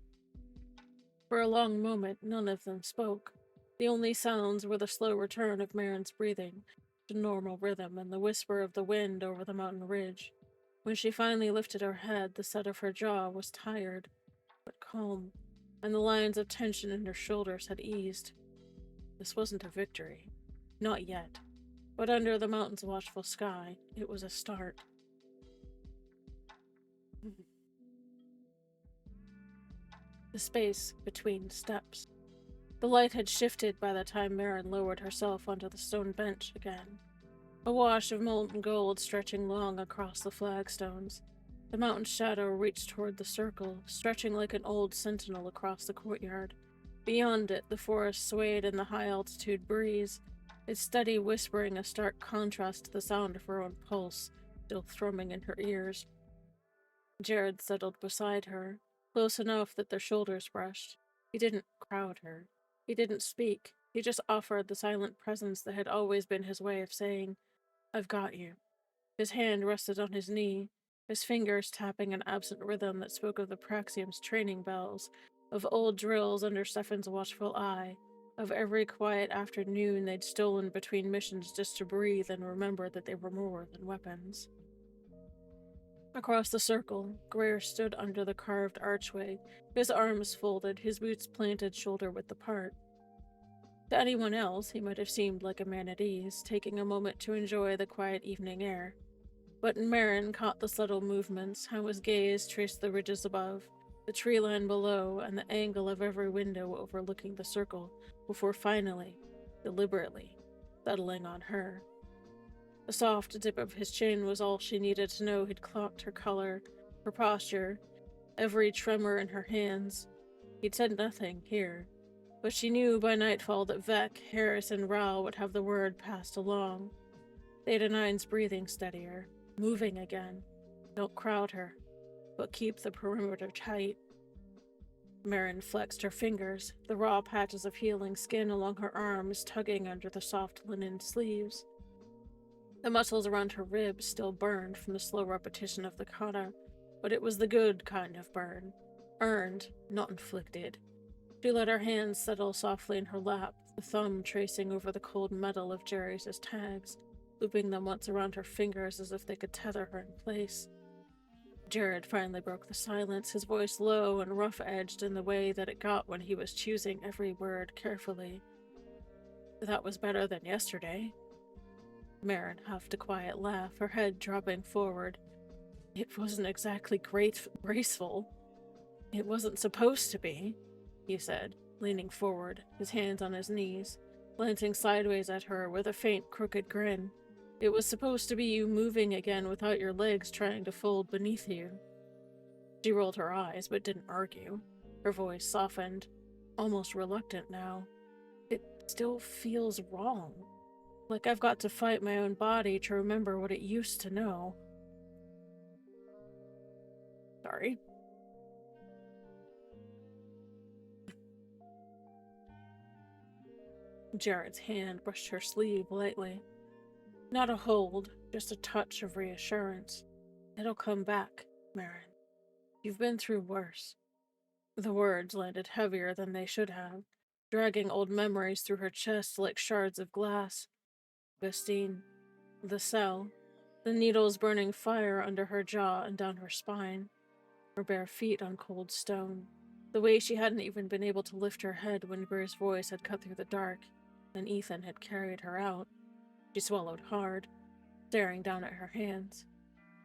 Speaker 1: For a long moment, none of them spoke. The only sounds were the slow return of Marin's breathing to normal rhythm and the whisper of the wind over the mountain ridge. When she finally lifted her head, the set of her jaw was tired, but calm, and the lines of tension in her shoulders had eased. This wasn't a victory. Not yet. But under the mountain's watchful sky, it was a start. The space between steps. The light had shifted by the time Marin lowered herself onto the stone bench again. A wash of molten gold stretching long across the flagstones. The mountain's shadow reached toward the circle, stretching like an old sentinel across the courtyard. Beyond it, the forest swayed in the high-altitude breeze, its steady whispering a stark contrast to the sound of her own pulse, still thrumming in her ears. Jared settled beside her, close enough that their shoulders brushed. He didn't crowd her. He didn't speak. He just offered the silent presence that had always been his way of saying, "I've got you." His hand rested on his knee, his fingers tapping an absent rhythm that spoke of the Praxium's training bells, of old drills under Stefan's watchful eye, of every quiet afternoon they'd stolen between missions just to breathe and remember that they were more than weapons. Across the circle, Greer stood under the carved archway, his arms folded, his boots planted shoulder-width apart. To anyone else, he might have seemed like a man at ease, taking a moment to enjoy the quiet evening air. But Marin caught the subtle movements, how his gaze traced the ridges above, the tree line below, and the angle of every window overlooking the circle, before finally, deliberately, settling on her. The soft dip of his chin was all she needed to know he'd clocked her color, her posture, every tremor in her hands. He'd said nothing here, but she knew by nightfall that Vec, Harris, and Rao would have the word passed along. Theta 9's breathing steadier, moving again. Don't crowd her, but keep the perimeter tight. Marin flexed her fingers, the raw patches of healing skin along her arms tugging under the soft linen sleeves. The muscles around her ribs still burned from the slow repetition of the kata, but it was the good kind of burn. Earned, not inflicted. She let her hands settle softly in her lap, the thumb tracing over the cold metal of Jerry's tags, looping them once around her fingers as if they could tether her in place. Jared finally broke the silence, his voice low and rough-edged in the way that it got when he was choosing every word carefully. That was better than yesterday. Marin huffed a quiet laugh, her head dropping forward. It wasn't exactly graceful. It wasn't supposed to be, he said, leaning forward, his hands on his knees, glancing sideways at her with a faint, crooked grin. It was supposed to be you moving again without your legs trying to fold beneath you. She rolled her eyes, but didn't argue. Her voice softened, almost reluctant now. It still feels wrong. Like I've got to fight my own body to remember what it used to know. Sorry. Jared's hand brushed her sleeve lightly. Not a hold, just a touch of reassurance. It'll come back, Marin. You've been through worse. The words landed heavier than they should have, dragging old memories through her chest like shards of glass. Bastine, the cell, the needles burning fire under her jaw and down her spine, her bare feet on cold stone, the way she hadn't even been able to lift her head when Greer's voice had cut through the dark, and Ethan had carried her out. She swallowed hard, staring down at her hands.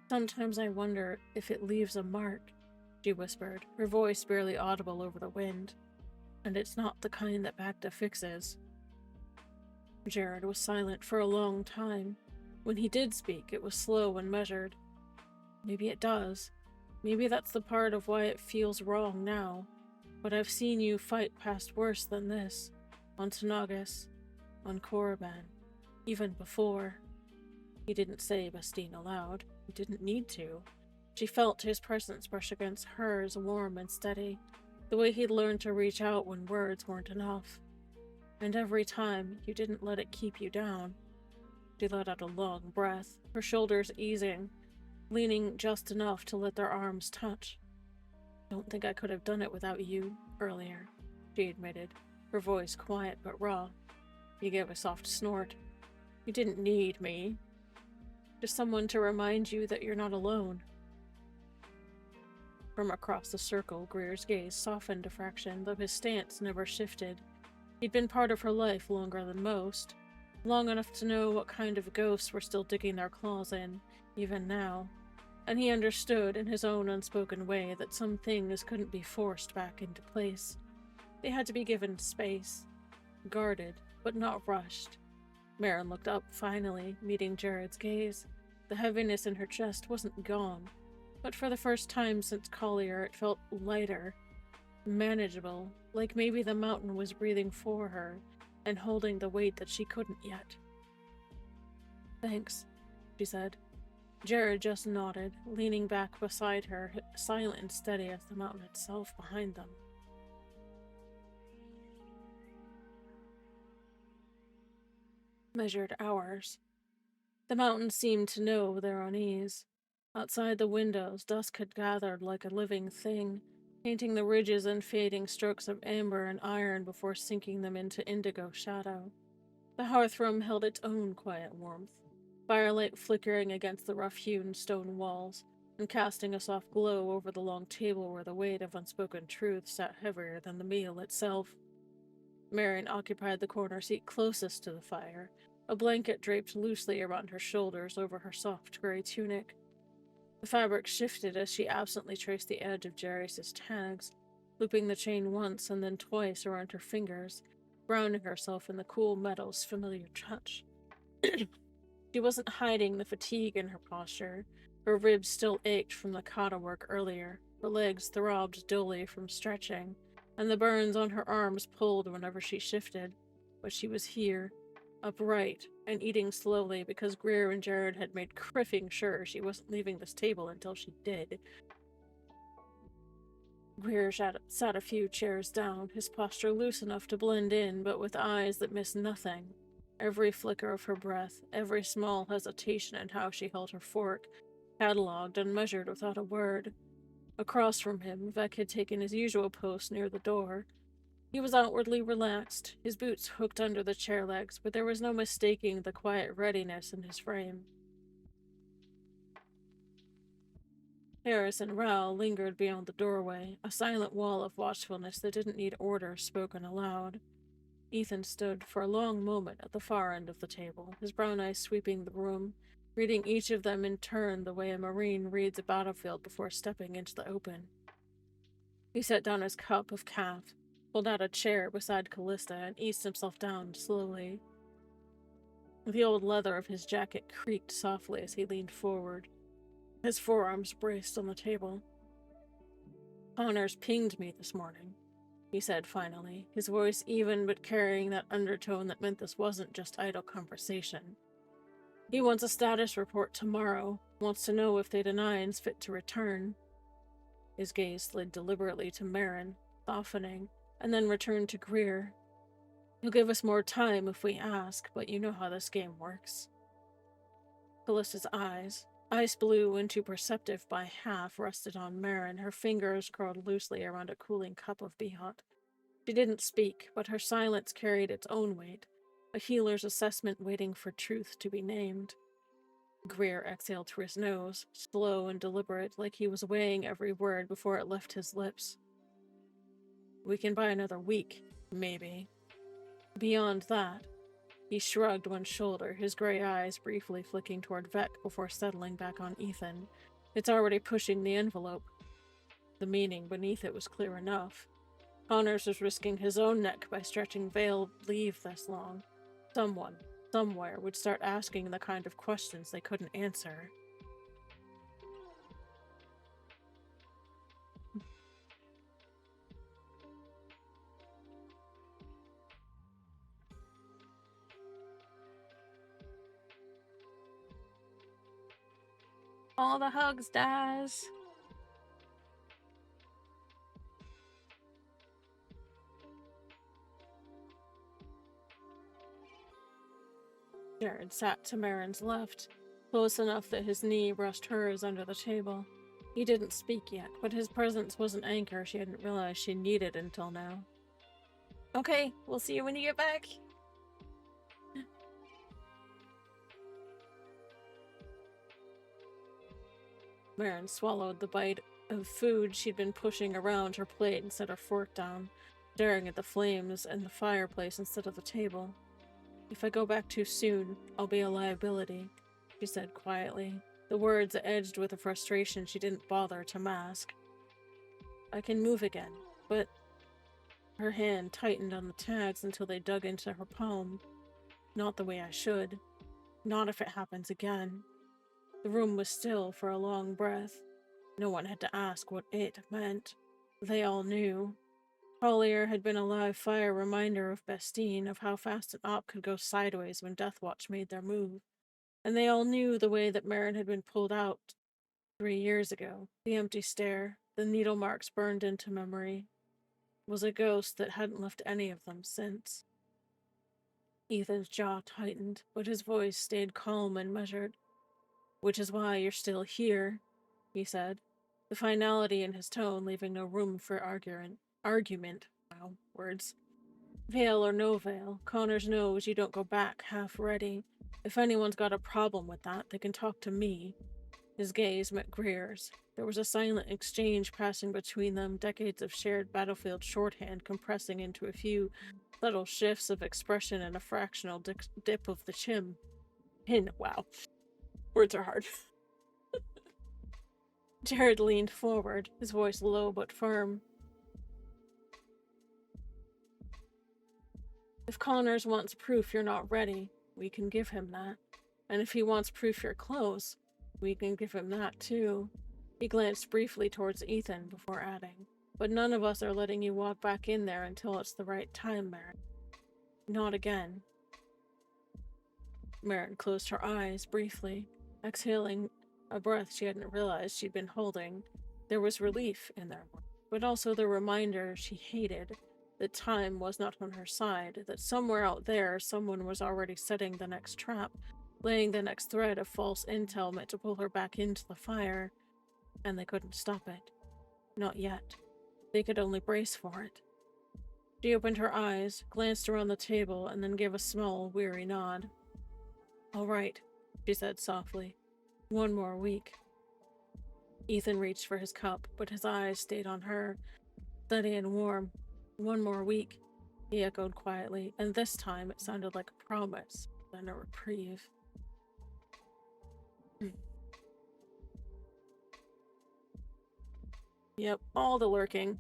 Speaker 1: Sometimes I wonder if it leaves a mark, she whispered, her voice barely audible over the wind. And it's not the kind that Bacta fixes. Jared was silent for a long time. When he did speak, it was slow and measured. Maybe it does. Maybe that's the part of why it feels wrong now. But I've seen you fight past worse than this. On Tanagis, on Korriban, even before. He didn't say Bastine aloud. He didn't need to. She felt his presence brush against hers, warm and steady, the way he'd learned to reach out when words weren't enough. And every time, you didn't let it keep you down. She let out a long breath, her shoulders easing, leaning just enough to let their arms touch. Don't think I could have done it without you earlier, she admitted, her voice quiet but raw. He gave a soft snort. You didn't need me. Just someone to remind you that you're not alone. From across the circle, Greer's gaze softened a fraction, though his stance never shifted. He'd been part of her life longer than most, long enough to know what kind of ghosts were still digging their claws in, even now. And he understood in his own unspoken way that some things couldn't be forced back into place. They had to be given space, guarded, but not rushed. Marin looked up finally, meeting Jared's gaze. The heaviness in her chest wasn't gone, but for the first time since Collier it felt lighter, manageable, like maybe the mountain was breathing for her and holding the weight that she couldn't yet. Thanks, she said. Jared just nodded, leaning back beside her, silent and steady as the mountain itself behind them. Measured hours. The mountain seemed to know their unease. Outside the windows, dusk had gathered like a living thing, painting the ridges and fading strokes of amber and iron before sinking them into indigo shadow. The hearth-room held its own quiet warmth, firelight flickering against the rough-hewn stone walls, and casting a soft glow over the long table where the weight of unspoken truth sat heavier than the meal itself. Marin occupied the corner seat closest to the fire, a blanket draped loosely around her shoulders over her soft gray tunic. The fabric shifted as she absently traced the edge of Jairus' tags, looping the chain once and then twice around her fingers, grounding herself in the cool metal's familiar touch. She wasn't hiding the fatigue in her posture. Her ribs still ached from the kata work earlier, her legs throbbed dully from stretching, and the burns on her arms pulled whenever she shifted. But she was here, upright, and eating slowly because Greer and Jared had made criffing sure she wasn't leaving this table until she did. Greer sat a few chairs down, his posture loose enough to blend in, but with eyes that missed nothing. Every flicker of her breath, every small hesitation in how she held her fork, catalogued and measured without a word. Across from him, Vec had taken his usual post near the door. He was outwardly relaxed, his boots hooked under the chair legs, but there was no mistaking the quiet readiness in his frame. Harris and Rao lingered beyond the doorway, a silent wall of watchfulness that didn't need order spoken aloud. Ethan stood for a long moment at the far end of the table, his brown eyes sweeping the room, reading each of them in turn the way a Marine reads a battlefield before stepping into the open. He set down his cup of caf, pulled out a chair beside Callista, and eased himself down slowly. The old leather of his jacket creaked softly as he leaned forward, his forearms braced on the table. Connors pinged me this morning, he said finally, his voice even but carrying that undertone that meant this wasn't just idle conversation. He wants a status report tomorrow, wants to know if the Denian's fit to return. His gaze slid deliberately to Marin, softening, and then returned to Greer. He'll give us more time if we ask, but you know how this game works. Callista's eyes, ice blue and too perceptive by half, rested on Marin, her fingers curled loosely around a cooling cup of Bihot. She didn't speak, but her silence carried its own weight, a healer's assessment waiting for truth to be named. Greer exhaled through his nose, slow and deliberate, like he was weighing every word before it left his lips. We can buy another week, maybe. Beyond that, he shrugged one shoulder, his gray eyes briefly flicking toward Vec before settling back on Ethan. It's already pushing the envelope. The meaning beneath it was clear enough. Connors was risking his own neck by stretching Vale leave this long. Someone, somewhere, would start asking the kind of questions they couldn't answer. All the hugs, Daz. Jared sat to Marin's left, close enough that his knee brushed hers under the table. He didn't speak yet, but his presence was an anchor she hadn't realized she needed until now. Okay, we'll see you when you get back. Marin swallowed the bite of food she'd been pushing around her plate and set her fork down, staring at the flames and the fireplace instead of the table. If I go back too soon, I'll be a liability, she said quietly, the words edged with a frustration she didn't bother to mask. I can move again, but... Her hand tightened on the tags until they dug into her palm. Not the way I should. Not if it happens again. The room was still for a long breath. No one had to ask what it meant. They all knew. Collier had been a live fire reminder of Bestine, of how fast an op could go sideways when Deathwatch made their move. And they all knew the way that Marin had been pulled out 3 years ago. The empty stare, the needle marks burned into memory, was a ghost that hadn't left any of them since. Ethan's jaw tightened, but his voice stayed calm and measured. Which is why you're still here, he said, the finality in his tone leaving no room for argument. Wow, words. Veil or no veil, Connors knows you don't go back half-ready. If anyone's got a problem with that, they can talk to me. His gaze met Greer's. There was a silent exchange passing between them, decades of shared battlefield shorthand compressing into a few subtle shifts of expression and a fractional dip of the chin. Wow. Words are hard. Jared leaned forward, his voice low but firm. If Connors wants proof you're not ready, we can give him that. And if he wants proof you're close, we can give him that too. He glanced briefly towards Ethan before adding, but none of us are letting you walk back in there until it's the right time, Marin. Not again. Marin closed her eyes briefly, exhaling a breath she hadn't realized she'd been holding. There was relief in their words, but also the reminder she hated that time was not on her side, that somewhere out there someone was already setting the next trap, laying the next thread of false intel meant to pull her back into the fire, and they couldn't stop it. Not yet. They could only brace for it. She opened her eyes, glanced around the table, and then gave a small, weary nod. All right, she said softly. 1 more week. Ethan reached for his cup, but his eyes stayed on her, steady and warm. 1 more week, he echoed quietly, and this time it sounded like a promise, than a reprieve. Yep, all the lurking.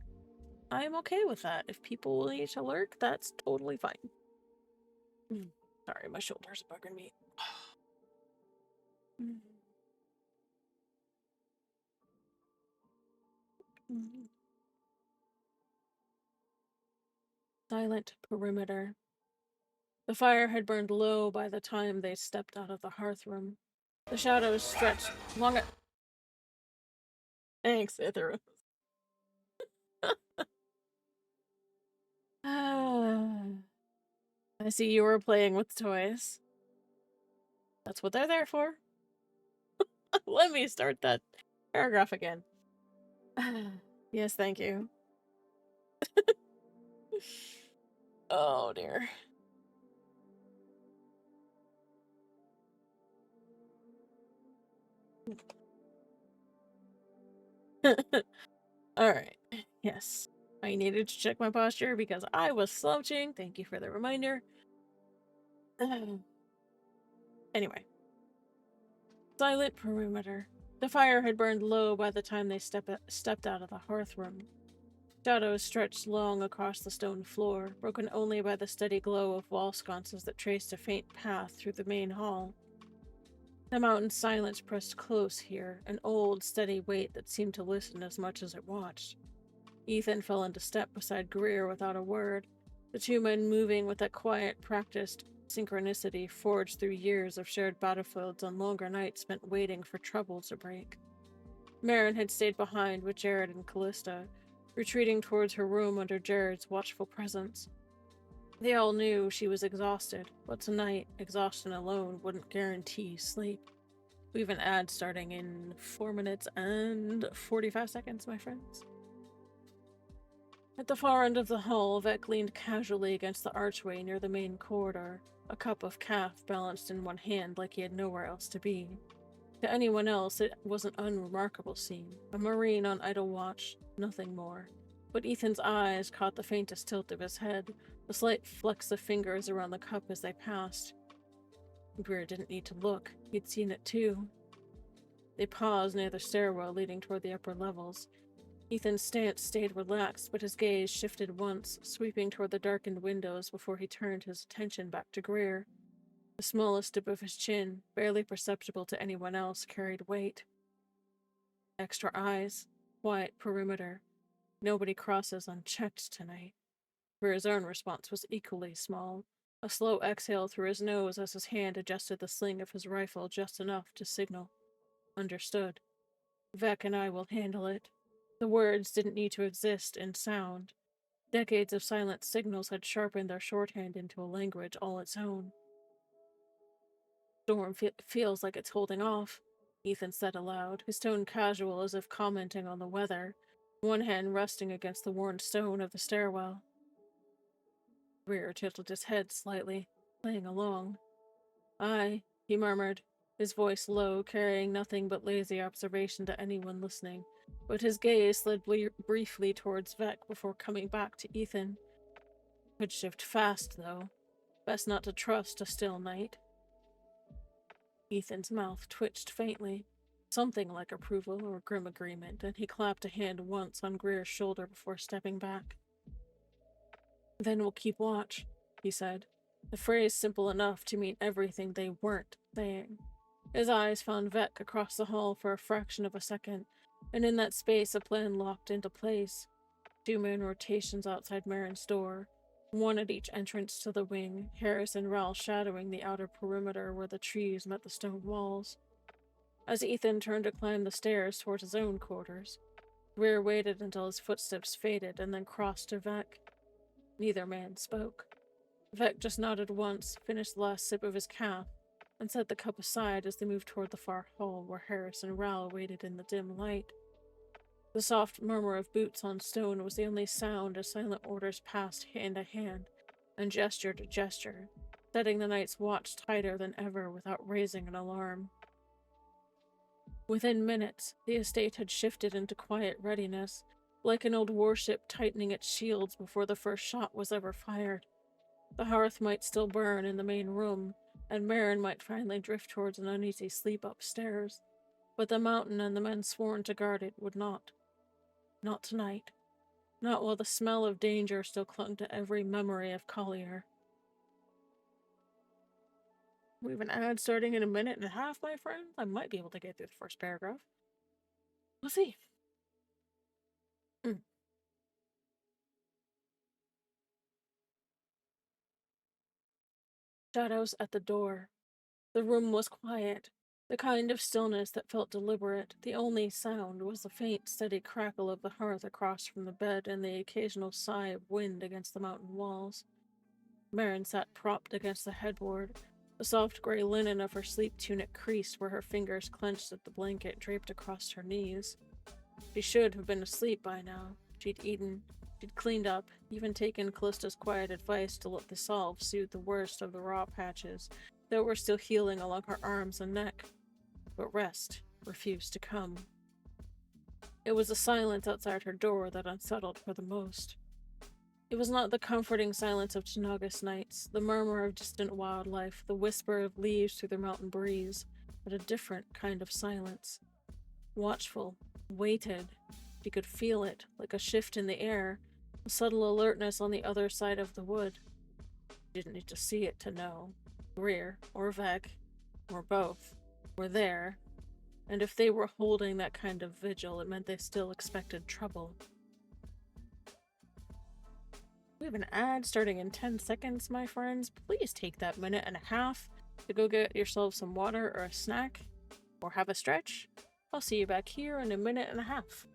Speaker 1: I'm okay with that. If people will need to lurk, that's totally fine. Sorry, my shoulders are bugging me. Silent perimeter. The fire had burned low by the time they stepped out of the hearth room. The shadows stretched long. Thanks, Ithra. I see you were playing with toys. That's what they're there for. Let me start that paragraph again. Yes, thank you. Oh dear. Alright. Yes. I needed to check my posture because I was slouching. Thank you for the reminder. Anyway. Silent perimeter. The fire had burned low by the time they stepped out of the hearth room. Shadows stretched long across the stone floor, broken only by the steady glow of wall sconces that traced a faint path through the main hall. The mountain's silence pressed close here, an old, steady weight that seemed to listen as much as it watched. Ethan fell into step beside Greer without a word, the two men moving with that quiet, practiced synchronicity forged through years of shared battlefields and longer nights spent waiting for trouble to break. Marin had stayed behind with Jared and Callista, retreating towards her room under Jared's watchful presence. They all knew she was exhausted, but tonight, exhaustion alone wouldn't guarantee sleep. We have an ad starting in 4 minutes and 45 seconds, my friends. At the far end of the hall, Vec leaned casually against the archway near the main corridor, a cup of calf balanced in one hand like he had nowhere else to be. To anyone else, it was an unremarkable scene. A Marine on idle watch, nothing more. But Ethan's eyes caught the faintest tilt of his head, the slight flex of fingers around the cup as they passed. Greer didn't need to look. He'd seen it too. They paused near the stairwell leading toward the upper levels. Ethan's stance stayed relaxed, but his gaze shifted once, sweeping toward the darkened windows before he turned his attention back to Greer. The smallest tip of his chin, barely perceptible to anyone else, carried weight. Extra eyes, quiet perimeter. Nobody crosses unchecked tonight. Greer's own response was equally small. A slow exhale through his nose as his hand adjusted the sling of his rifle just enough to signal. Understood. Vec and I will handle it. The words didn't need to exist in sound. Decades of silent signals had sharpened their shorthand into a language all its own. Storm feels like it's holding off, Ethan said aloud, his tone casual as if commenting on the weather, one hand resting against the worn stone of the stairwell. Greer tilted his head slightly, playing along. Aye, he murmured, his voice low, carrying nothing but lazy observation to anyone listening, but his gaze slid briefly towards Vec before coming back to Ethan. Could shift fast, though. Best not to trust a still night. Ethan's mouth twitched faintly, something like approval or grim agreement, and he clapped a hand once on Greer's shoulder before stepping back. Then we'll keep watch, he said, the phrase simple enough to mean everything they weren't saying. His eyes found Vec across the hall for a fraction of a second, and in that space a plan locked into place. 2 man rotations outside Marin's door, one at each entrance to the wing, Harris and Ral shadowing the outer perimeter where the trees met the stone walls. As Ethan turned to climb the stairs towards his own quarters, Greer waited until his footsteps faded and then crossed to Vec. Neither man spoke. Vec just nodded once, finished the last sip of his calf, and set the cup aside as they moved toward the far hall where Harris and Ral waited in the dim light. The soft murmur of boots on stone was the only sound as silent orders passed hand to hand and gesture to gesture, setting the night's watch tighter than ever without raising an alarm. Within minutes, the estate had shifted into quiet readiness, like an old warship tightening its shields before the first shot was ever fired. The hearth might still burn in the main room, and Marin might finally drift towards an uneasy sleep upstairs, but the mountain and the men sworn to guard it would not. Not tonight. Not while the smell of danger still clung to every memory of Collier. We have an ad starting in 1.5 minutes, my friend. I might be able to get through the first paragraph. We'll see. Shadows at the door. The room was quiet, the kind of stillness that felt deliberate. The only sound was the faint, steady crackle of the hearth across from the bed and the occasional sigh of wind against the mountain walls. Marin sat propped against the headboard, the soft gray linen of her sleep tunic creased where her fingers clenched at the blanket draped across her knees. She should have been asleep by now. She'd eaten, she'd cleaned up, even taken Callista's quiet advice to let the salve soothe the worst of the raw patches that were still healing along her arms and neck. But rest refused to come. It was the silence outside her door that unsettled her the most. It was not the comforting silence of Tanagis nights, the murmur of distant wildlife, the whisper of leaves through the mountain breeze, but a different kind of silence. Watchful, weighted. She could feel it, like a shift in the air, a subtle alertness on the other side of the wood. She didn't need to see it to know. Greer, or Vec, or both, were there, and if they were holding that kind of vigil, it meant they still expected trouble. We have an ad starting in 10 seconds, my friends. Please take that minute and a half to go get yourself some water or a snack, or have a stretch. I'll see you back here in a minute and a half.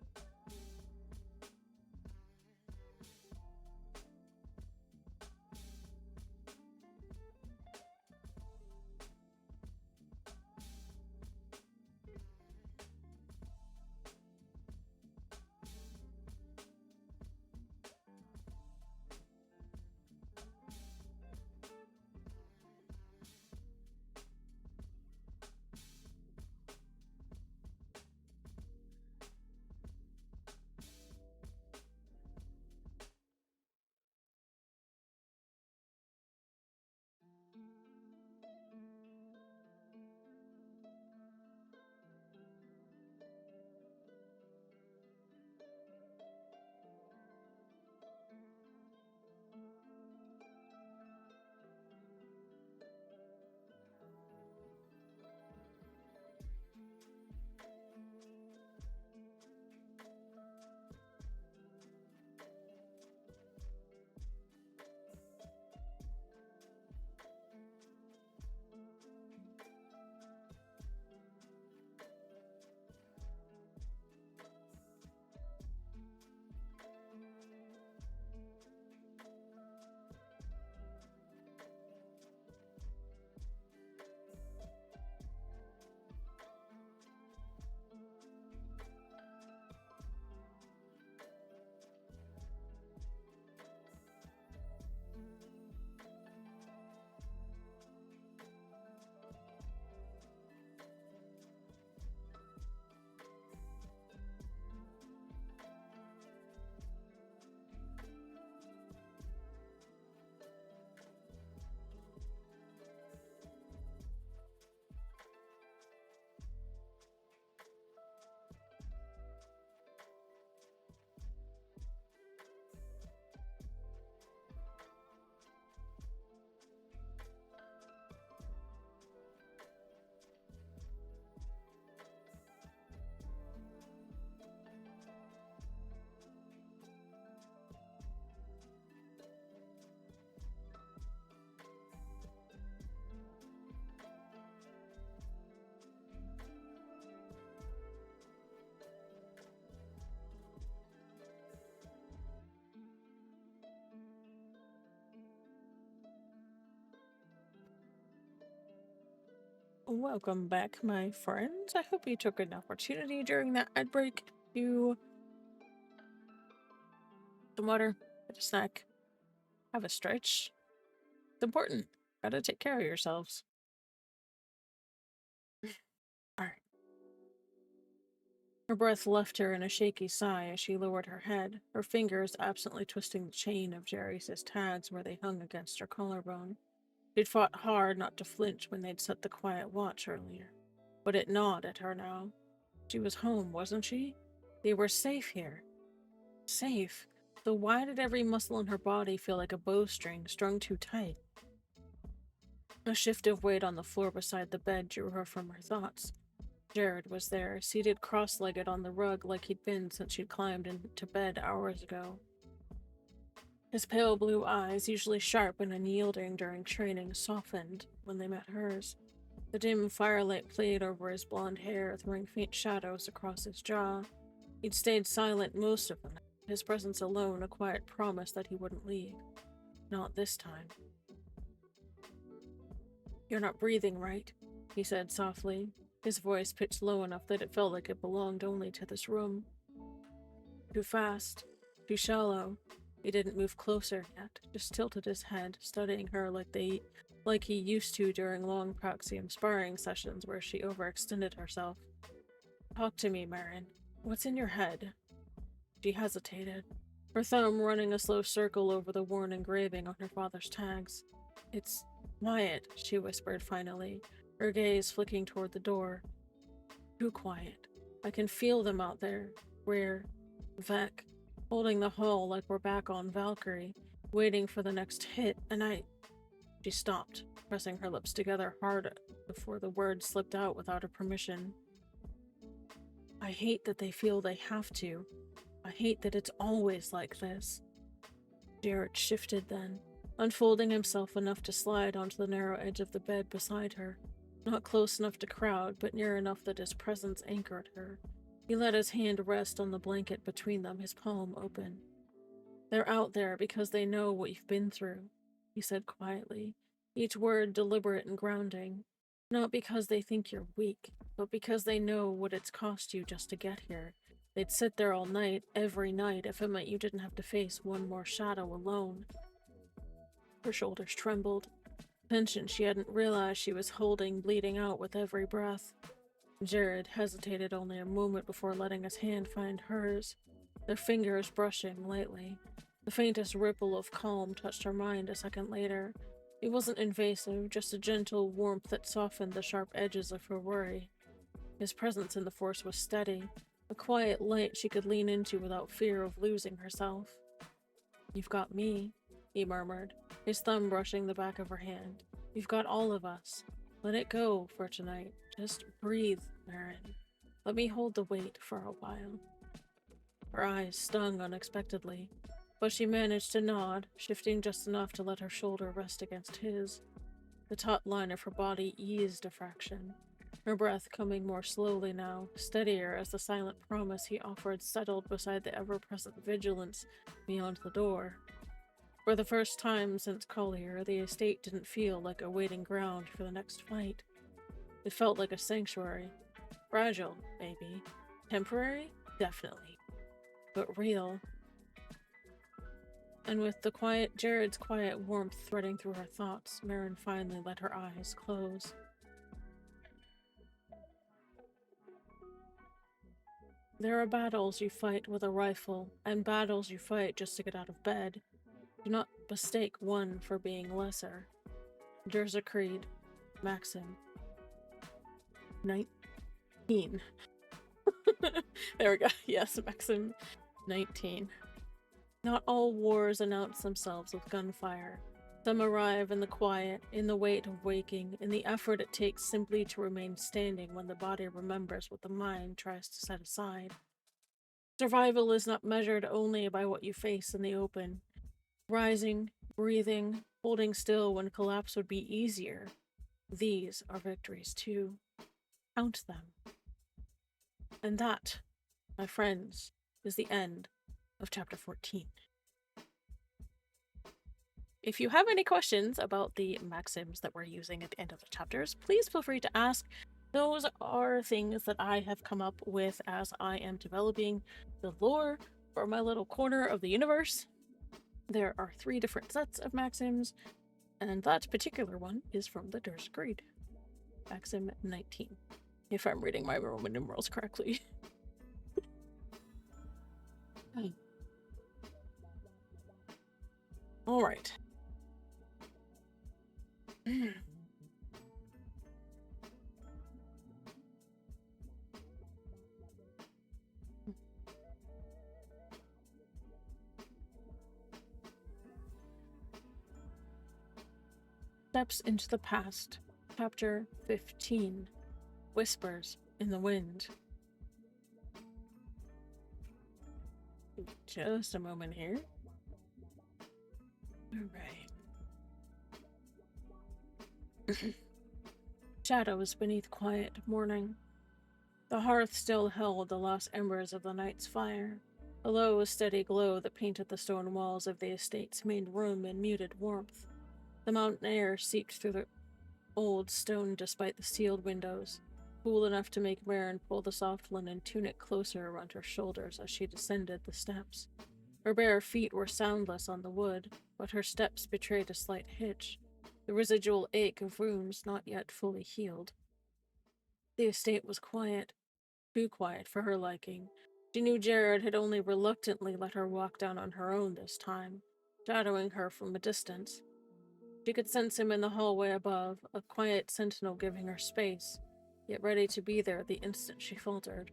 Speaker 1: Welcome back, my friends. I hope you took an opportunity during that ad break to some water, get a snack, have a stretch. It's important. Gotta take care of yourselves. Alright. Her breath left her in a shaky sigh as she lowered her head, her fingers absently twisting the chain of Jerry's tags where they hung against her collarbone. She'd fought hard not to flinch when they'd set the quiet watch earlier, but it gnawed at her now. She was home, wasn't she? They were safe here. Safe? So why did every muscle in her body feel like a bowstring strung too tight? A shift of weight on the floor beside the bed drew her from her thoughts. Jared was there, seated cross-legged on the rug like he'd been since she'd climbed into bed hours ago. His pale blue eyes, usually sharp and unyielding during training, softened when they met hers. The dim firelight played over his blonde hair, throwing faint shadows across his jaw. He'd stayed silent most of the night, his presence alone a quiet promise that he wouldn't leave. Not this time. "You're not breathing right," he said softly, his voice pitched low enough that it felt like it belonged only to this room. Too fast, too shallow. He didn't move closer yet, just tilted his head, studying her like he used to during long Proxium sparring sessions where she overextended herself. "Talk to me, Marin. What's in your head?" She hesitated, her thumb running a slow circle over the worn engraving on her father's tags. "It's quiet," she whispered finally, her gaze flicking toward the door. "Too quiet. I can feel them out there. We're Vec, holding the hull like we're back on Valkyrie, waiting for the next hit, and She stopped, pressing her lips together hard before the words slipped out without her permission. "I hate that they feel they have to. I hate that it's always like this." Jared shifted then, unfolding himself enough to slide onto the narrow edge of the bed beside her. Not close enough to crowd, but near enough that his presence anchored her. He let his hand rest on the blanket between them, his palm open. "They're out there because they know what you've been through," he said quietly, each word deliberate and grounding. "Not because they think you're weak, but because they know what it's cost you just to get here. They'd sit there all night, every night, if it meant you didn't have to face one more shadow alone." Her shoulders trembled, tension she hadn't realized she was holding bleeding out with every breath. Jared hesitated only a moment before letting his hand find hers, their fingers brushing lightly. The faintest ripple of calm touched her mind a second later. It wasn't invasive, just a gentle warmth that softened the sharp edges of her worry. His presence in the Force was steady, a quiet light she could lean into without fear of losing herself. "You've got me," he murmured, his thumb brushing the back of her hand. "You've got all of us. Let it go for tonight. Just breathe, Marin. Let me hold the weight for a while." Her eyes stung unexpectedly, but she managed to nod, shifting just enough to let her shoulder rest against his. The taut line of her body eased a fraction, her breath coming more slowly now, steadier as the silent promise he offered settled beside the ever-present vigilance beyond the door. For the first time since Collier, the estate didn't feel like a waiting ground for the next fight. It felt like a sanctuary. Fragile, maybe. Temporary? Definitely. But real. And with Jared's quiet warmth threading through her thoughts, Marin finally let her eyes close. "There are battles you fight with a rifle, and battles you fight just to get out of bed. Do not mistake one for being lesser." Jerza Creed, Maxim. 19. There we go. Yes, Maxim. 19. Not all wars announce themselves with gunfire. Some arrive in the quiet, in the weight of waking, in the effort it takes simply to remain standing when the body remembers what the mind tries to set aside. Survival is not measured only by what you face in the open. Rising, breathing, holding still when collapse would be easier. These are victories too. Count them. And that, my friends, is the end of chapter 14. If you have any questions about the maxims that we're using at the end of the chapters, please feel free to ask. Those are things that I have come up with as I am developing the lore for my little corner of the universe. There are 3 different sets of maxims, and that particular one is from the Durst Creed. Maxim 19, if I'm reading my Roman numerals correctly. Alright. Steps into the Past, Chapter 15, Whispers in the Wind. Just a moment here. Alright. Shadows beneath quiet morning. The hearth still held the last embers of the night's fire, a low, steady glow that painted the stone walls of the estate's main room in muted warmth. The mountain air seeped through the old stone despite the sealed windows, cool enough to make Marin pull the soft linen tunic closer around her shoulders as she descended the steps. Her bare feet were soundless on the wood, but her steps betrayed a slight hitch, the residual ache of wounds not yet fully healed. The estate was quiet, too quiet for her liking. She knew Jared had only reluctantly let her walk down on her own this time, shadowing her from a distance. She could sense him in the hallway above, a quiet sentinel giving her space, yet ready to be there the instant she faltered.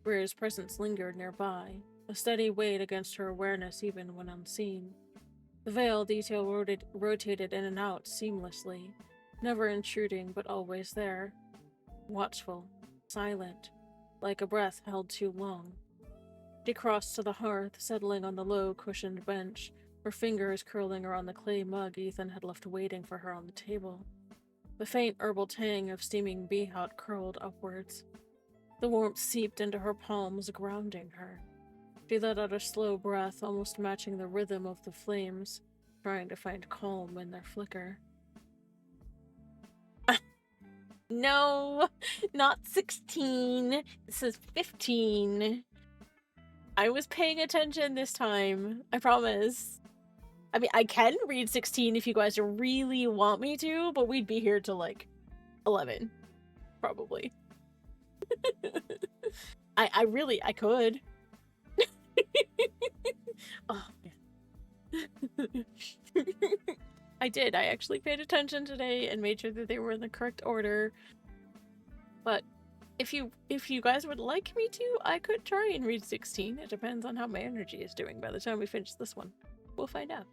Speaker 1: Greer's presence lingered nearby, a steady weight against her awareness even when unseen. The veil detail rotated in and out seamlessly, never intruding but always there. Watchful, silent, like a breath held too long. She crossed to the hearth, settling on the low, cushioned bench, her fingers curling around the clay mug Ethan had left waiting for her on the table. The faint herbal tang of steaming beehout curled upwards. The warmth seeped into her palms, grounding her. She let out a slow breath, almost matching the rhythm of the flames, trying to find calm in their flicker. No, not 16. This is 15. I was paying attention this time. I promise. I mean, I can read 16 if you guys really want me to, but we'd be here till like 11. Probably. I could. Oh, man. I did. I actually paid attention today and made sure that they were in the correct order. But if you guys would like me to, I could try and read 16. It depends on how my energy is doing by the time we finish this one. We'll find out.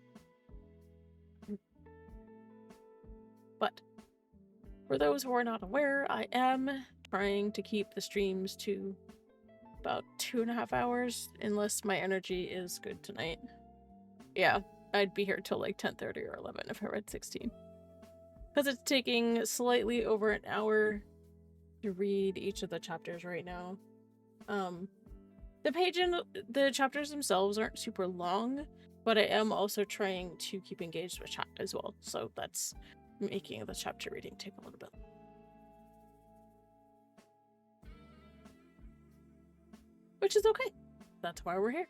Speaker 1: But for those who are not aware, I am trying to keep the streams to about 2.5 hours, unless my energy is good tonight. Yeah, I'd be here till like 10:30 or 11 if I read 16. Because it's taking slightly over an hour to read each of the chapters right now. The chapters themselves aren't super long, but I am also trying to keep engaged with chat as well, so that's making the chapter reading take a little bit. Which is okay. That's why we're here.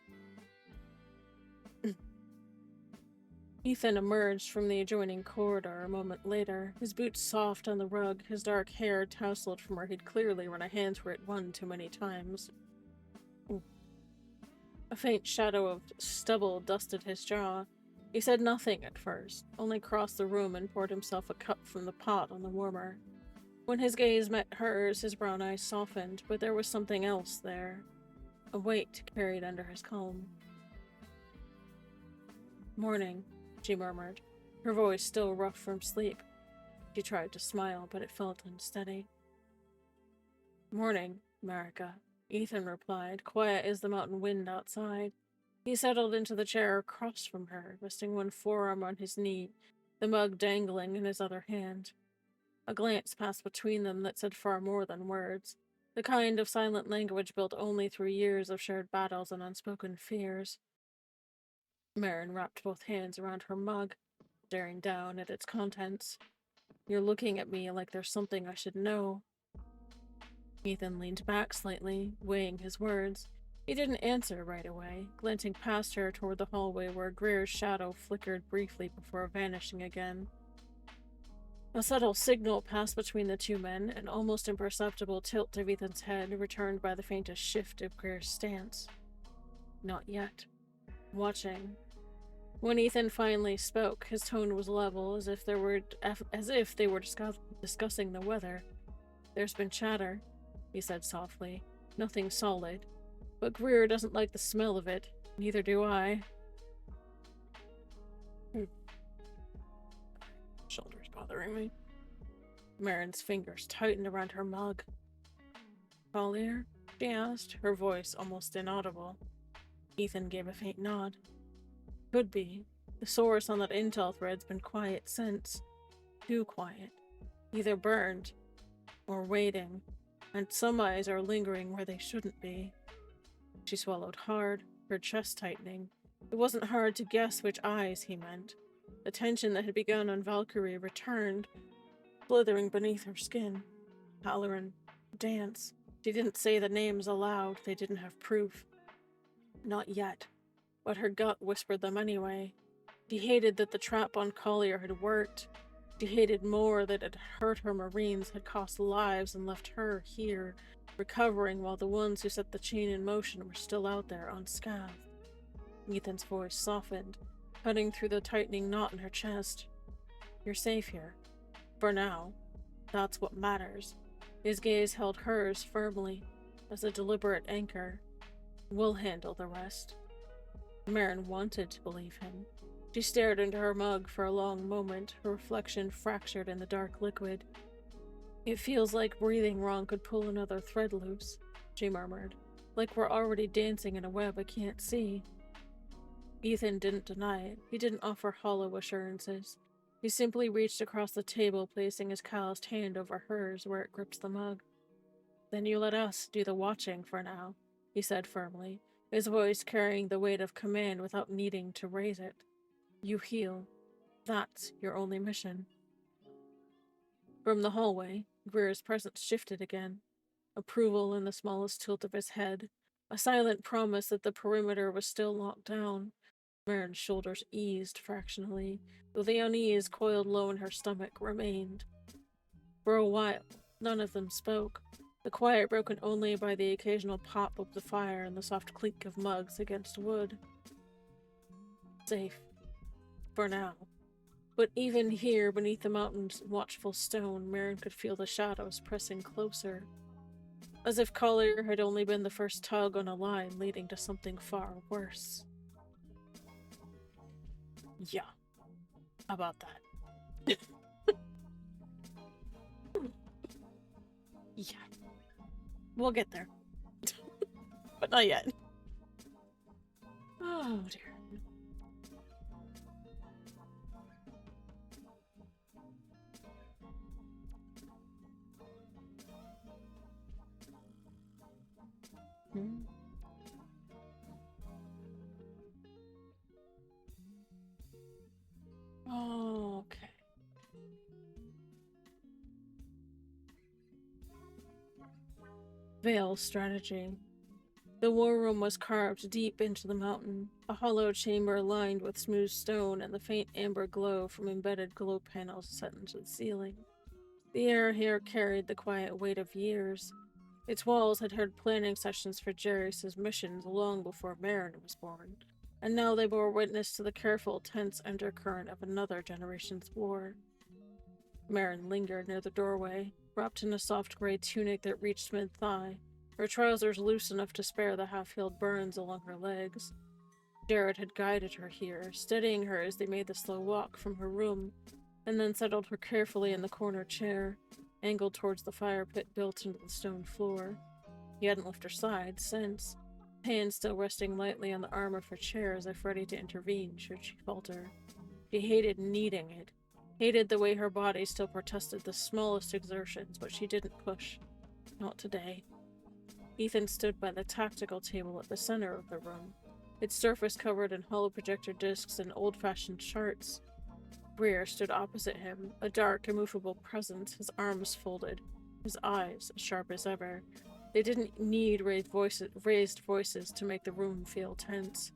Speaker 1: Ethan emerged from the adjoining corridor a moment later, his boots soft on the rug, his dark hair tousled from where he'd clearly run a hand through it one too many times. Ooh. A faint shadow of stubble dusted his jaw. He said nothing at first, only crossed the room and poured himself a cup from the pot on the warmer. When his gaze met hers, his brown eyes softened, but there was something else there. A weight carried under his calm. "Morning," she murmured, her voice still rough from sleep. She tried to smile, but it felt unsteady. "Morning, Marika," Ethan replied, quiet as the mountain wind outside. He settled into the chair across from her, resting one forearm on his knee, the mug dangling in his other hand. A glance passed between them that said far more than words, the kind of silent language built only through years of shared battles and unspoken fears. Marin wrapped both hands around her mug, staring down at its contents. "You're looking at me like there's something I should know." Ethan leaned back slightly, weighing his words. He didn't answer right away, glancing past her toward the hallway where Greer's shadow flickered briefly before vanishing again. A subtle signal passed between the two men, an almost imperceptible tilt of Ethan's head, returned by the faintest shift of Greer's stance. Not yet. Watching. When Ethan finally spoke, his tone was level, as if they were discussing the weather. "There's been chatter," he said softly. "Nothing solid. But Greer doesn't like the smell of it. Neither do I." Shoulder's bothering me. Marin's fingers tightened around her mug. "Collier?" she asked, her voice almost inaudible. Ethan gave a faint nod. "Could be. The source on that intel thread's been quiet since. Too quiet. Either burned or waiting, and some eyes are lingering where they shouldn't be. She swallowed hard, her chest tightening. It wasn't hard to guess which eyes he meant. The tension that had begun on Valkyrie returned, slithering beneath her skin. Halloran, Dance. She didn't say the names aloud, they didn't have proof. Not yet, but her gut whispered them anyway. She hated that the trap on Collier had worked. She hated more that it had hurt her Marines, had cost lives, and left her here, recovering while the ones who set the chain in motion were still out there unscathed. Ethan's voice softened, cutting through the tightening knot in her chest. You're safe here. For now. That's what matters. His gaze held hers firmly, as a deliberate anchor. We'll handle the rest. Merrin wanted to believe him. She stared into her mug for a long moment, her reflection fractured in the dark liquid. It feels like breathing wrong could pull another thread loose, she murmured. Like we're already dancing in a web I can't see. Ethan didn't deny it. He didn't offer hollow assurances. He simply reached across the table, placing his calloused hand over hers where it grips the mug. Then you let us do the watching for now, he said firmly, his voice carrying the weight of command without needing to raise it. You heal. That's your only mission. From the hallway, Greer's presence shifted again. Approval in the smallest tilt of his head, a silent promise that the perimeter was still locked down. Merrin's shoulders eased fractionally, though the unease coiled low in her stomach remained. For a while, none of them spoke, the quiet broken only by the occasional pop of the fire and the soft clink of mugs against wood. Safe. For now. But even here, beneath the mountain's watchful stone, Merrin could feel the shadows pressing closer. As if Collier had only been the first tug on a line leading to something far worse. Yeah. How about that? Yeah. We'll get there. But not yet. Oh, dear. Oh, okay. Veil strategy. The war room was carved deep into the mountain, a hollow chamber lined with smooth stone and the faint amber glow from embedded glow panels set into the ceiling. The air here carried the quiet weight of years. Its walls had heard planning sessions for Jairus' missions long before Merrin was born, and now they bore witness to the careful, tense undercurrent of another generation's war. Merrin lingered near the doorway, wrapped in a soft gray tunic that reached mid-thigh, her trousers loose enough to spare the half-healed burns along her legs. Jared had guided her here, steadying her as they made the slow walk from her room, and then settled her carefully in the corner chair, angled towards the fire pit built into the stone floor. He hadn't left her side since, hand still resting lightly on the arm of her chair as if ready to intervene should she falter. She hated needing it, hated the way her body still protested the smallest exertions, but she didn't push. Not today. Ethan stood by the tactical table at the center of the room, its surface covered in hollow projector discs and old-fashioned charts. Greer stood opposite him, a dark, immovable presence, his arms folded, his eyes as sharp as ever. They didn't need raised voices to make the room feel tense.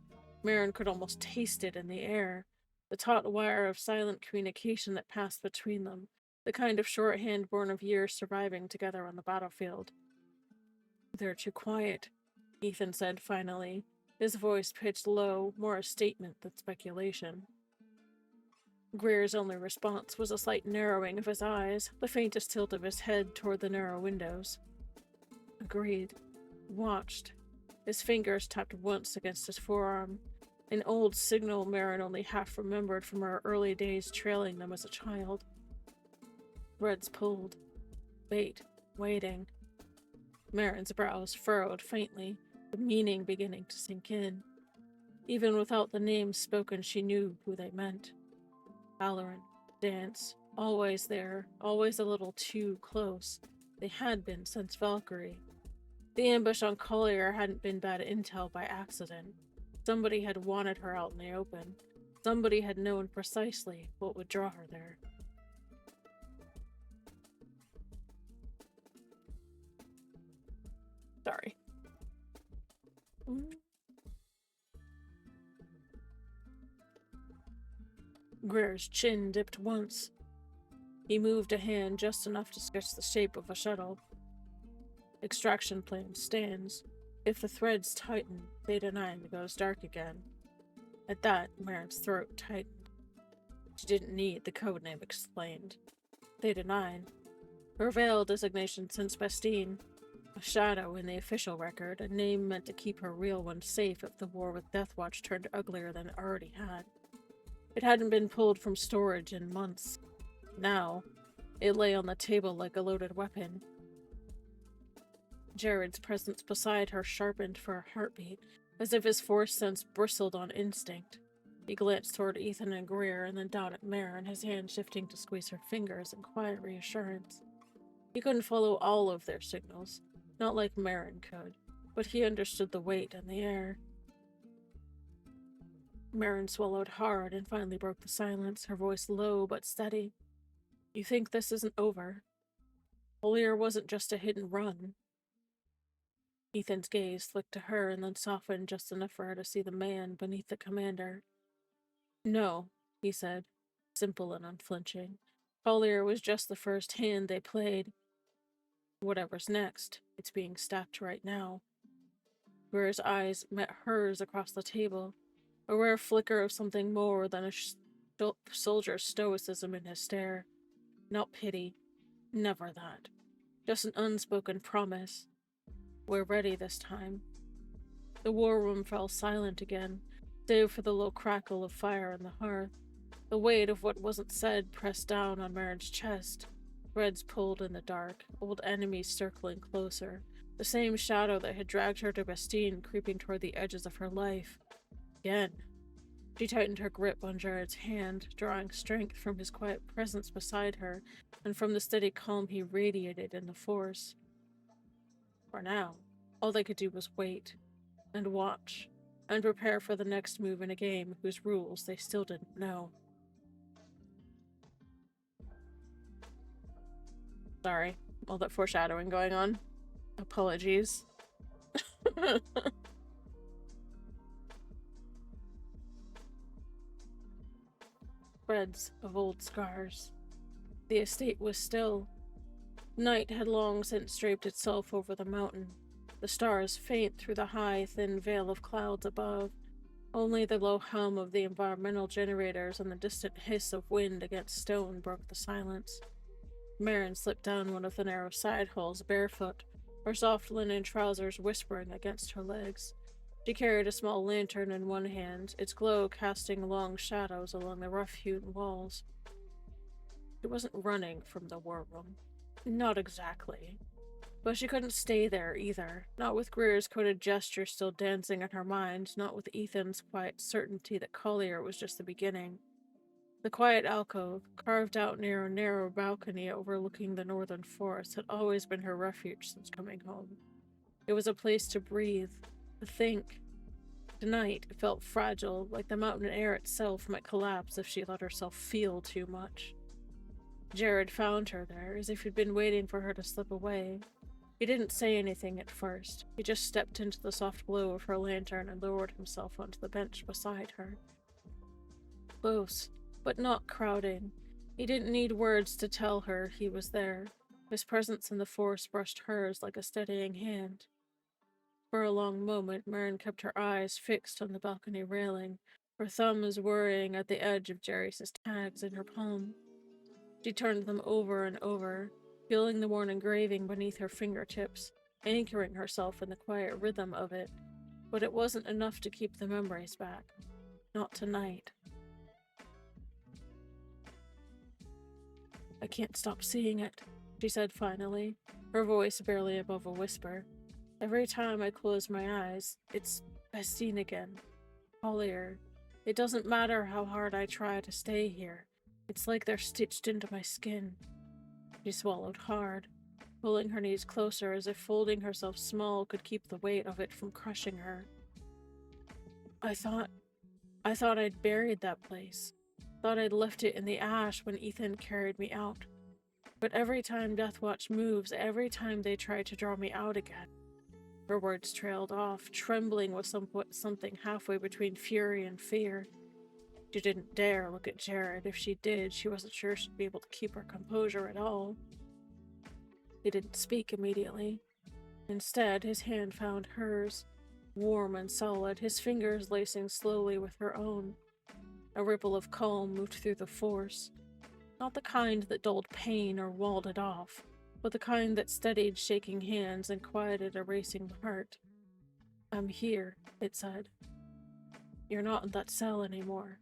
Speaker 1: Merrin could almost taste it in the air, the taut wire of silent communication that passed between them, the kind of shorthand born of years surviving together on the battlefield. They're too quiet, Ethan said finally, his voice pitched low, more a statement than speculation. Greer's only response was a slight narrowing of his eyes, the faintest tilt of his head toward the narrow windows. Agreed. Watched. His fingers tapped once against his forearm, an old signal Merrin only half remembered from her early days trailing them as a child. Threads pulled. Waiting. Merrin's brows furrowed faintly, the meaning beginning to sink in. Even without the names spoken, she knew who they meant. Valorant, Dance, always there, always a little too close. They had been since Valkyrie. The ambush on Collier hadn't been bad intel by accident. Somebody had wanted her out in the open. Somebody had known precisely what would draw her there. Sorry. Greer's chin dipped once. He moved a hand just enough to sketch the shape of a shuttle. Extraction plan stands. If the threads tighten, Theta 9 goes dark again. At that, Marin's throat tightened. She didn't need the codename explained. Theta 9. Her veiled designation since Bastine. A shadow in the official record, a name meant to keep her real one safe if the war with Deathwatch turned uglier than it already had. It hadn't been pulled from storage in months. Now, it lay on the table like a loaded weapon. Jared's presence beside her sharpened for a heartbeat, as if his force sense bristled on instinct. He glanced toward Ethan and Greer, and then down at Marin, his hand shifting to squeeze her fingers in quiet reassurance. He couldn't follow all of their signals, not like Marin could, but he understood the weight in the air. Marin swallowed hard and finally broke the silence, her voice low but steady. You think this isn't over? Collier wasn't just a hit and run. Ethan's gaze flicked to her and then softened just enough for her to see the man beneath the commander. No, he said, simple and unflinching. Collier was just the first hand they played. Whatever's next, it's being stacked right now. Greer's eyes met hers across the table, a rare flicker of something more than a soldier's stoicism in his stare. Not pity, never that. Just an unspoken promise. We're ready this time. The war room fell silent again, save for the low crackle of fire in the hearth. The weight of what wasn't said pressed down on Marin's chest. Threads pulled in the dark, old enemies circling closer, the same shadow that had dragged her to Bastine creeping toward the edges of her life. Again. She tightened her grip on Jared's hand, drawing strength from his quiet presence beside her and from the steady calm he radiated in the force. For now, all they could do was wait, and watch, and prepare for the next move in a game whose rules they still didn't know. Sorry, all that foreshadowing going on. Apologies. Threads of old scars. The estate was still. Night had long since draped itself over the mountain, the stars faint through the high, thin veil of clouds above. Only the low hum of the environmental generators and the distant hiss of wind against stone broke the silence. Marin slipped down one of the narrow side halls barefoot, her soft linen trousers whispering against her legs. She carried a small lantern in one hand, its glow casting long shadows along the rough-hewn walls. She wasn't running from the war room. Not exactly. But she couldn't stay there either, not with Greer's coded gesture still dancing in her mind, not with Ethan's quiet certainty that Collier was just the beginning. The quiet alcove, carved out near a narrow balcony overlooking the northern forest, had always been her refuge since coming home. It was a place to breathe, to think. Tonight, it felt fragile, like the mountain air itself might collapse if she let herself feel too much. Jared found her there, as if he'd been waiting for her to slip away. He didn't say anything at first. He just stepped into the soft glow of her lantern and lowered himself onto the bench beside her. Close, but not crowding. He didn't need words to tell her he was there. His presence in the force brushed hers like a steadying hand. For a long moment, Marin kept her eyes fixed on the balcony railing, her thumbs worrying at the edge of Jerry's tags in her palm. She turned them over and over, feeling the worn engraving beneath her fingertips, anchoring herself in the quiet rhythm of it. But it wasn't enough to keep the memories back. Not tonight. I can't stop seeing it, she said finally, her voice barely above a whisper. Every time I close my eyes, it's Bastine again. Collier. It doesn't matter how hard I try to stay here. It's like they're stitched into my skin. She swallowed hard, pulling her knees closer as if folding herself small could keep the weight of it from crushing her. I thought I'd buried that place. Thought I'd left it in the ash when Ethan carried me out. But every time Deathwatch moves, every time they try to draw me out again. Her words trailed off, trembling with something halfway between fury and fear. She didn't dare look at Jared. If she did, she wasn't sure she'd be able to keep her composure at all. He didn't speak immediately. Instead, his hand found hers, warm and solid, his fingers lacing slowly with her own. A ripple of calm moved through the force. Not the kind that dulled pain or walled it off, but the kind that steadied shaking hands and quieted a racing heart. I'm here, it said. You're not in that cell anymore.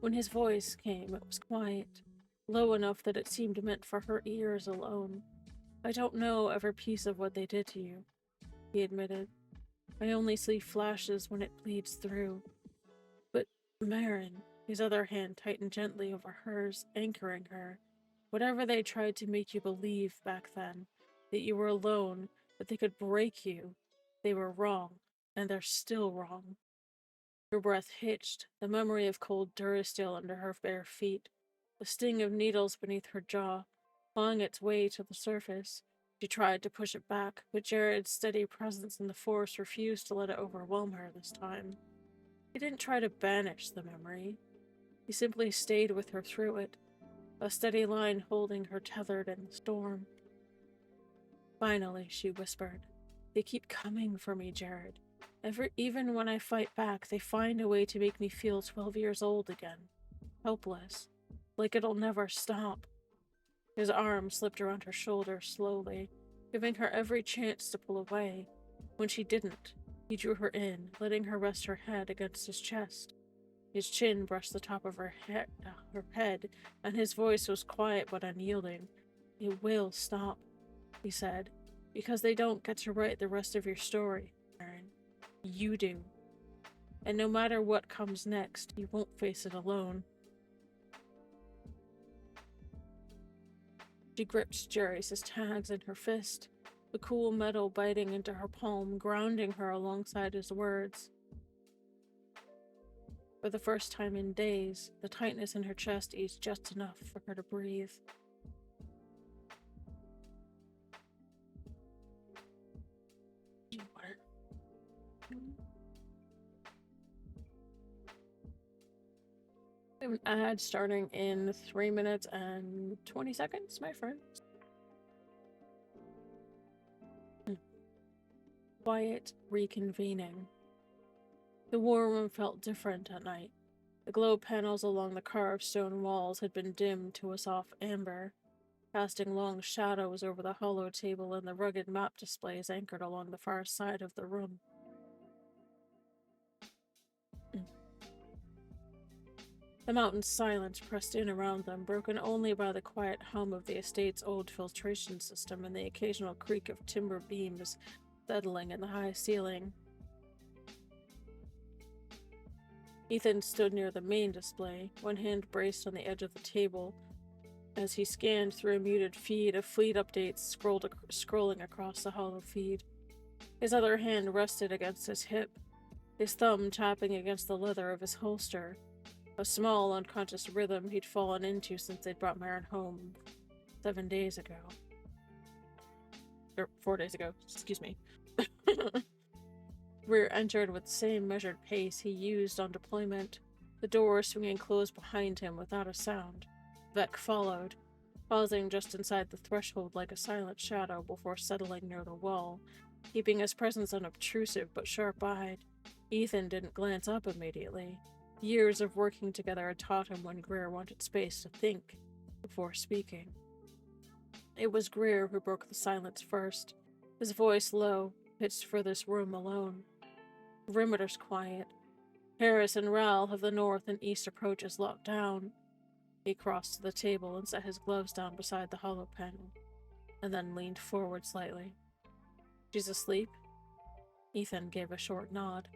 Speaker 1: When his voice came, it was quiet, low enough that it seemed meant for her ears alone. I don't know every piece of what they did to you, he admitted. I only see flashes when it bleeds through. But, Marin, his other hand tightened gently over hers, anchoring her. Whatever they tried to make you believe back then, that you were alone, that they could break you, they were wrong, and they're still wrong. Her breath hitched, the memory of cold Durasteel under her bare feet, the sting of needles beneath her jaw, clawing its way to the surface. She tried to push it back, but Jared's steady presence in the force refused to let it overwhelm her this time. He didn't try to banish the memory. He simply stayed with her through it, a steady line holding her tethered in the storm. Finally, she whispered, They keep coming for me, Jared. Even when I fight back, they find a way to make me feel 12 years old again. Helpless. Like it'll never stop. His arm slipped around her shoulder slowly, giving her every chance to pull away. When she didn't, he drew her in, letting her rest her head against his chest. His chin brushed the top of her head, and his voice was quiet but unyielding. It will stop, he said, because they don't get to write the rest of your story, Aaron. You do. And no matter what comes next, you won't face it alone. She gripped Jerry's tags in her fist, the cool metal biting into her palm, grounding her alongside his words. For the first time in days, the tightness in her chest eased just enough for her to breathe. Water. We have an ad starting in 3 minutes and 20 seconds, my friends. Quiet reconvening. The war room felt different at night. The glow panels along the carved stone walls had been dimmed to a soft amber, casting long shadows over the hollow table and the rugged map displays anchored along the far side of the room. The mountain's silence pressed in around them, broken only by the quiet hum of the estate's old filtration system and the occasional creak of timber beams settling in the high ceiling. Ethan stood near the main display, one hand braced on the edge of the table, as he scanned through a muted feed of fleet updates scrolling across the hollow feed. His other hand rested against his hip, his thumb tapping against the leather of his holster, a small, unconscious rhythm he'd fallen into since they'd brought Marin home 7 days ago. Or 4 days ago, excuse me. Greer entered with the same measured pace he used on deployment, the door swinging closed behind him without a sound. Vec followed, pausing just inside the threshold like a silent shadow before settling near the wall, keeping his presence unobtrusive but sharp-eyed. Ethan didn't glance up immediately. Years of working together had taught him when Greer wanted space to think before speaking. It was Greer who broke the silence first, his voice low, pitched for this room alone. Perimeter's quiet. Harris and Ral have the north and east approaches locked down. He crossed to the table and set his gloves down beside the hollow panel, and then leaned forward slightly. She's asleep? Ethan gave a short nod,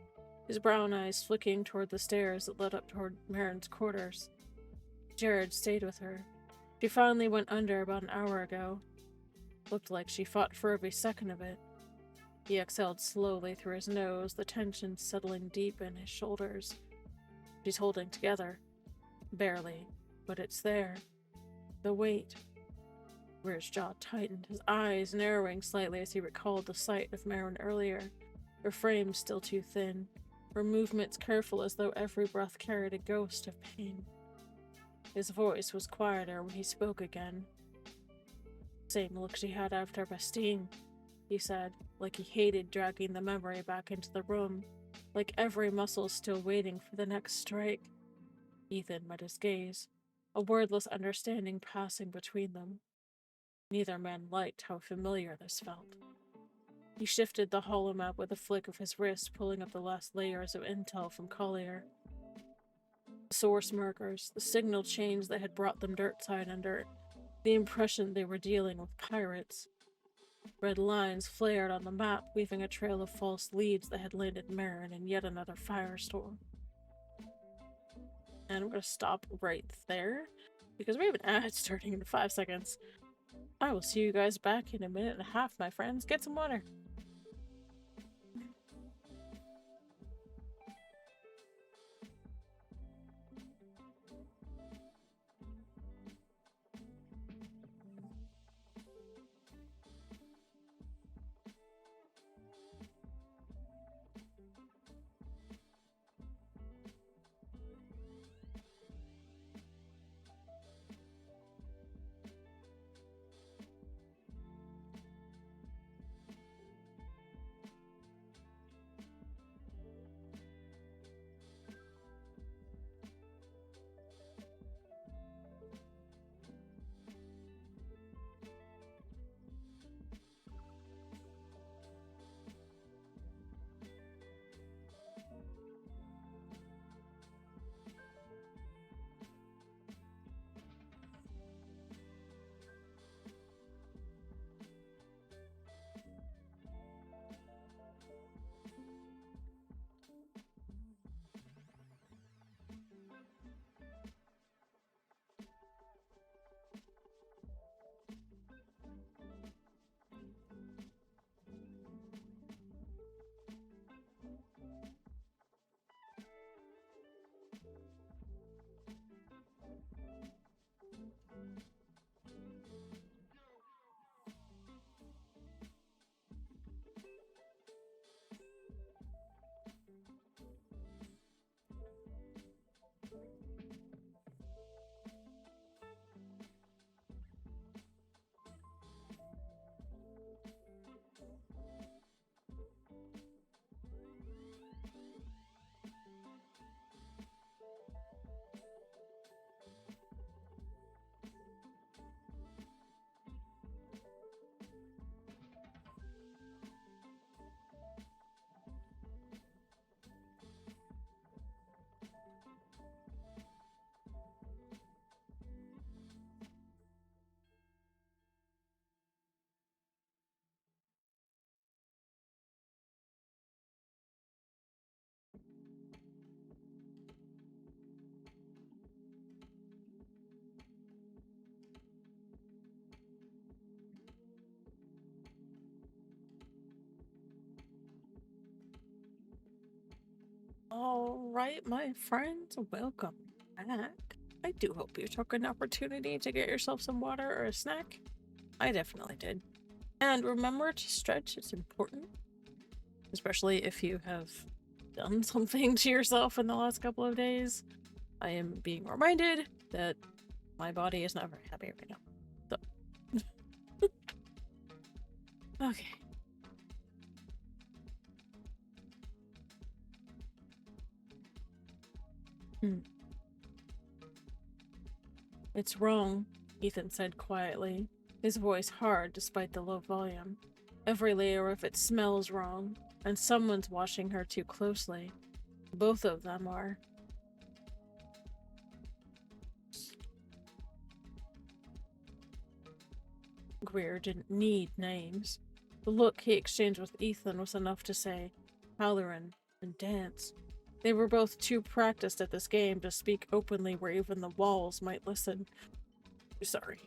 Speaker 1: his brown eyes flicking toward the stairs that led up toward Marin's quarters. Jared stayed with her. She finally went under about an hour ago. Looked like she fought for every second of it. He exhaled slowly through his nose, the tension settling deep in his shoulders. She's holding together. Barely, but it's there. The weight. Greer's jaw tightened, his eyes narrowing slightly as he recalled the sight of Marin earlier. Her frame still too thin, her movements careful as though every breath carried a ghost of pain. His voice was quieter when he spoke again. Same look she had after Bastille, he said, like he hated dragging the memory back into the room, like every muscle still waiting for the next strike. Ethan met his gaze, a wordless understanding passing between them. Neither man liked how familiar this felt. He shifted the holomap with a flick of his wrist, pulling up the last layers of intel from Collier. The source markers, the signal chains that had brought them dirtside under, the impression they were dealing with pirates. Red lines flared on the map, weaving a trail of false leads that had landed Marin in yet another firestorm. And I'm going to stop right there, because we have an ad starting in 5 seconds. I will see you guys back in a minute and a half, my friends. Get some water. Alright, my friends, welcome back. I do hope you took an opportunity to get yourself some water or a snack. I definitely did. And remember to stretch, it's important. Especially if you have done something to yourself in the last couple of days. I am being reminded that my body is not very happy right now. So. Okay. It's wrong, Ethan said quietly, his voice hard despite the low volume. Every layer of it smells wrong, and someone's watching her too closely. Both of them are. Greer didn't need names. The look he exchanged with Ethan was enough to say, Halloran and dance. They were both too practiced at this game to speak openly where even the walls might listen. Sorry.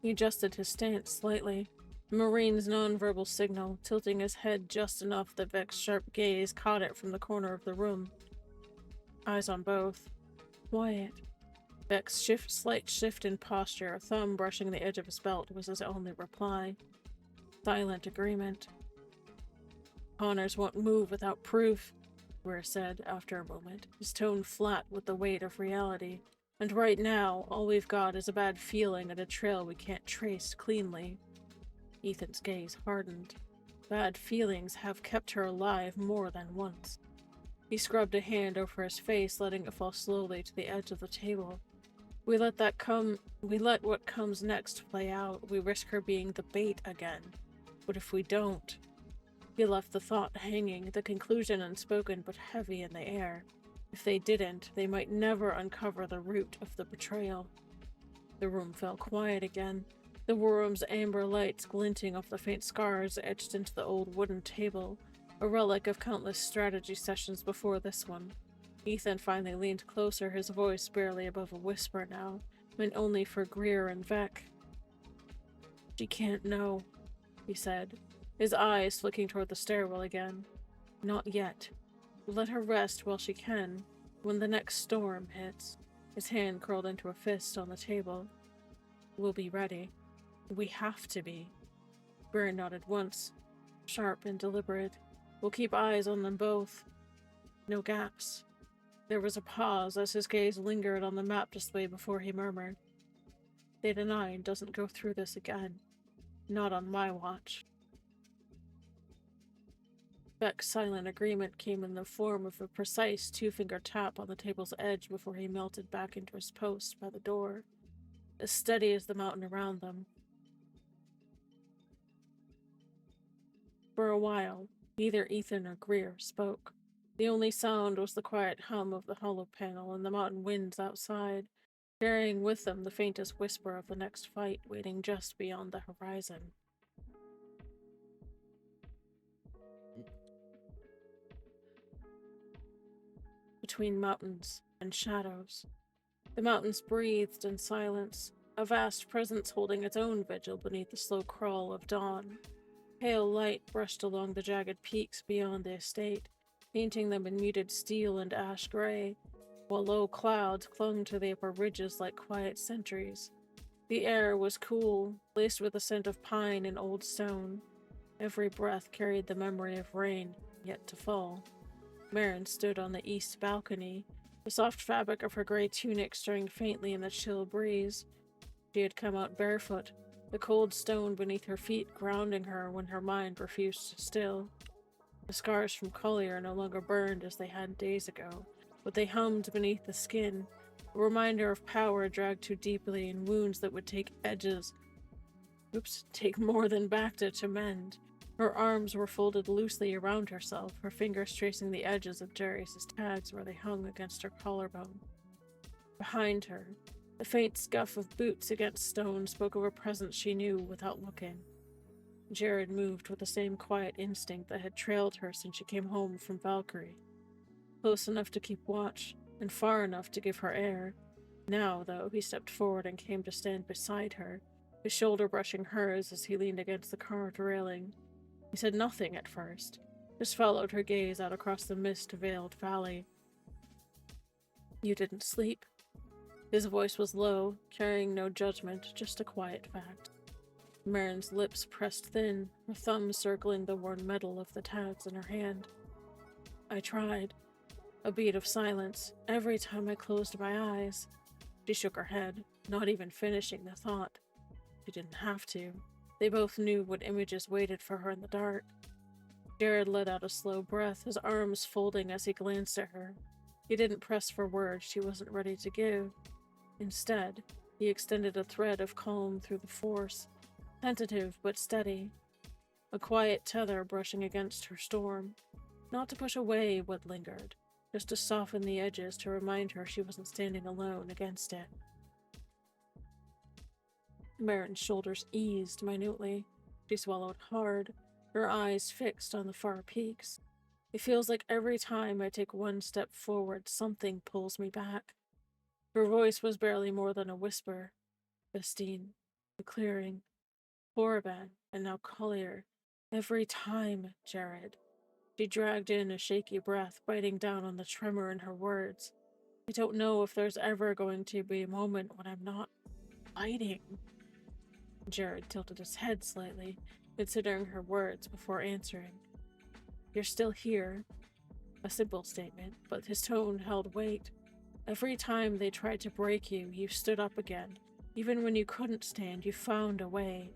Speaker 1: He adjusted his stance slightly, the Marine's non-verbal signal, tilting his head just enough that Vex's sharp gaze caught it from the corner of the room. Eyes on both. Quiet. Vex's slight shift in posture, a thumb brushing the edge of his belt, was his only reply. Silent agreement. Connors won't move without proof, Ware said after a moment, his tone flat with the weight of reality. And right now, all we've got is a bad feeling and a trail we can't trace cleanly. Ethan's gaze hardened. Bad feelings have kept her alive more than once. He scrubbed a hand over his face, letting it fall slowly to the edge of the table. We let what comes next play out. We risk her being the bait again. But if we don't... He left the thought hanging, the conclusion unspoken but heavy in the air. If they didn't, they might never uncover the root of the betrayal. The room fell quiet again, the room's amber lights glinting off the faint scars etched into the old wooden table, a relic of countless strategy sessions before this one. Ethan finally leaned closer, his voice barely above a whisper now, meant only for Greer and Vec. She can't know, he said, his eyes flicking toward the stairwell again. Not yet. Let her rest while she can. When the next storm hits, his hand curled into a fist on the table. We'll be ready. We have to be. Greer nodded once, sharp and deliberate. We'll keep eyes on them both. No gaps. There was a pause as his gaze lingered on the map display before he murmured, Theta 9 doesn't go through this again. Not on my watch. Beck's silent agreement came in the form of a precise two-finger tap on the table's edge before he melted back into his post by the door, as steady as the mountain around them. For a while, neither Ethan or Greer spoke. The only sound was the quiet hum of the hollow panel and the mountain winds outside, carrying with them the faintest whisper of the next fight waiting just beyond the horizon. Between mountains and shadows. The mountains breathed in silence, a vast presence holding its own vigil beneath the slow crawl of dawn. Pale light brushed along the jagged peaks beyond the estate, painting them in muted steel and ash gray, while low clouds clung to the upper ridges like quiet sentries. The air was cool, laced with the scent of pine and old stone. Every breath carried the memory of rain yet to fall. Marin stood on the east balcony, the soft fabric of her gray tunic stirring faintly in the chill breeze. She had come out barefoot, the cold stone beneath her feet grounding her when her mind refused to still. The scars from Collier no longer burned as they had days ago, but they hummed beneath the skin, a reminder of power dragged too deeply in wounds that would take more than Bacta to mend. Her arms were folded loosely around herself, her fingers tracing the edges of Darius's tags where they hung against her collarbone. Behind her, the faint scuff of boots against stone spoke of a presence she knew without looking. Jared moved with the same quiet instinct that had trailed her since she came home from Valkyrie. Close enough to keep watch, and far enough to give her air. Now, though, he stepped forward and came to stand beside her, his shoulder brushing hers as he leaned against the carved railing. He said nothing at first, just followed her gaze out across the mist-veiled valley. You didn't sleep? His voice was low, carrying no judgment, just a quiet fact. Marin's lips pressed thin, her thumb circling the worn metal of the tags in her hand. I tried. A beat of silence, every time I closed my eyes. She shook her head, not even finishing the thought. She didn't have to. They both knew what images waited for her in the dark. Jared let out a slow breath, his arms folding as he glanced at her. He didn't press for words she wasn't ready to give. Instead, he extended a thread of calm through the force, tentative but steady. A quiet tether brushing against her storm. Not to push away what lingered, just to soften the edges to remind her she wasn't standing alone against it. Marin's shoulders eased minutely. She swallowed hard, her eyes fixed on the far peaks. It feels like every time I take one step forward, something pulls me back. Her voice was barely more than a whisper. Bestine, the clearing, Korriban, and now Collier. Every time, Jared. She dragged in a shaky breath, biting down on the tremor in her words. I don't know if there's ever going to be a moment when I'm not fighting. Jared tilted his head slightly, considering her words before answering. You're still here. A simple statement, but his tone held weight. Every time they tried to break you, you stood up again. Even when you couldn't stand, you found a way.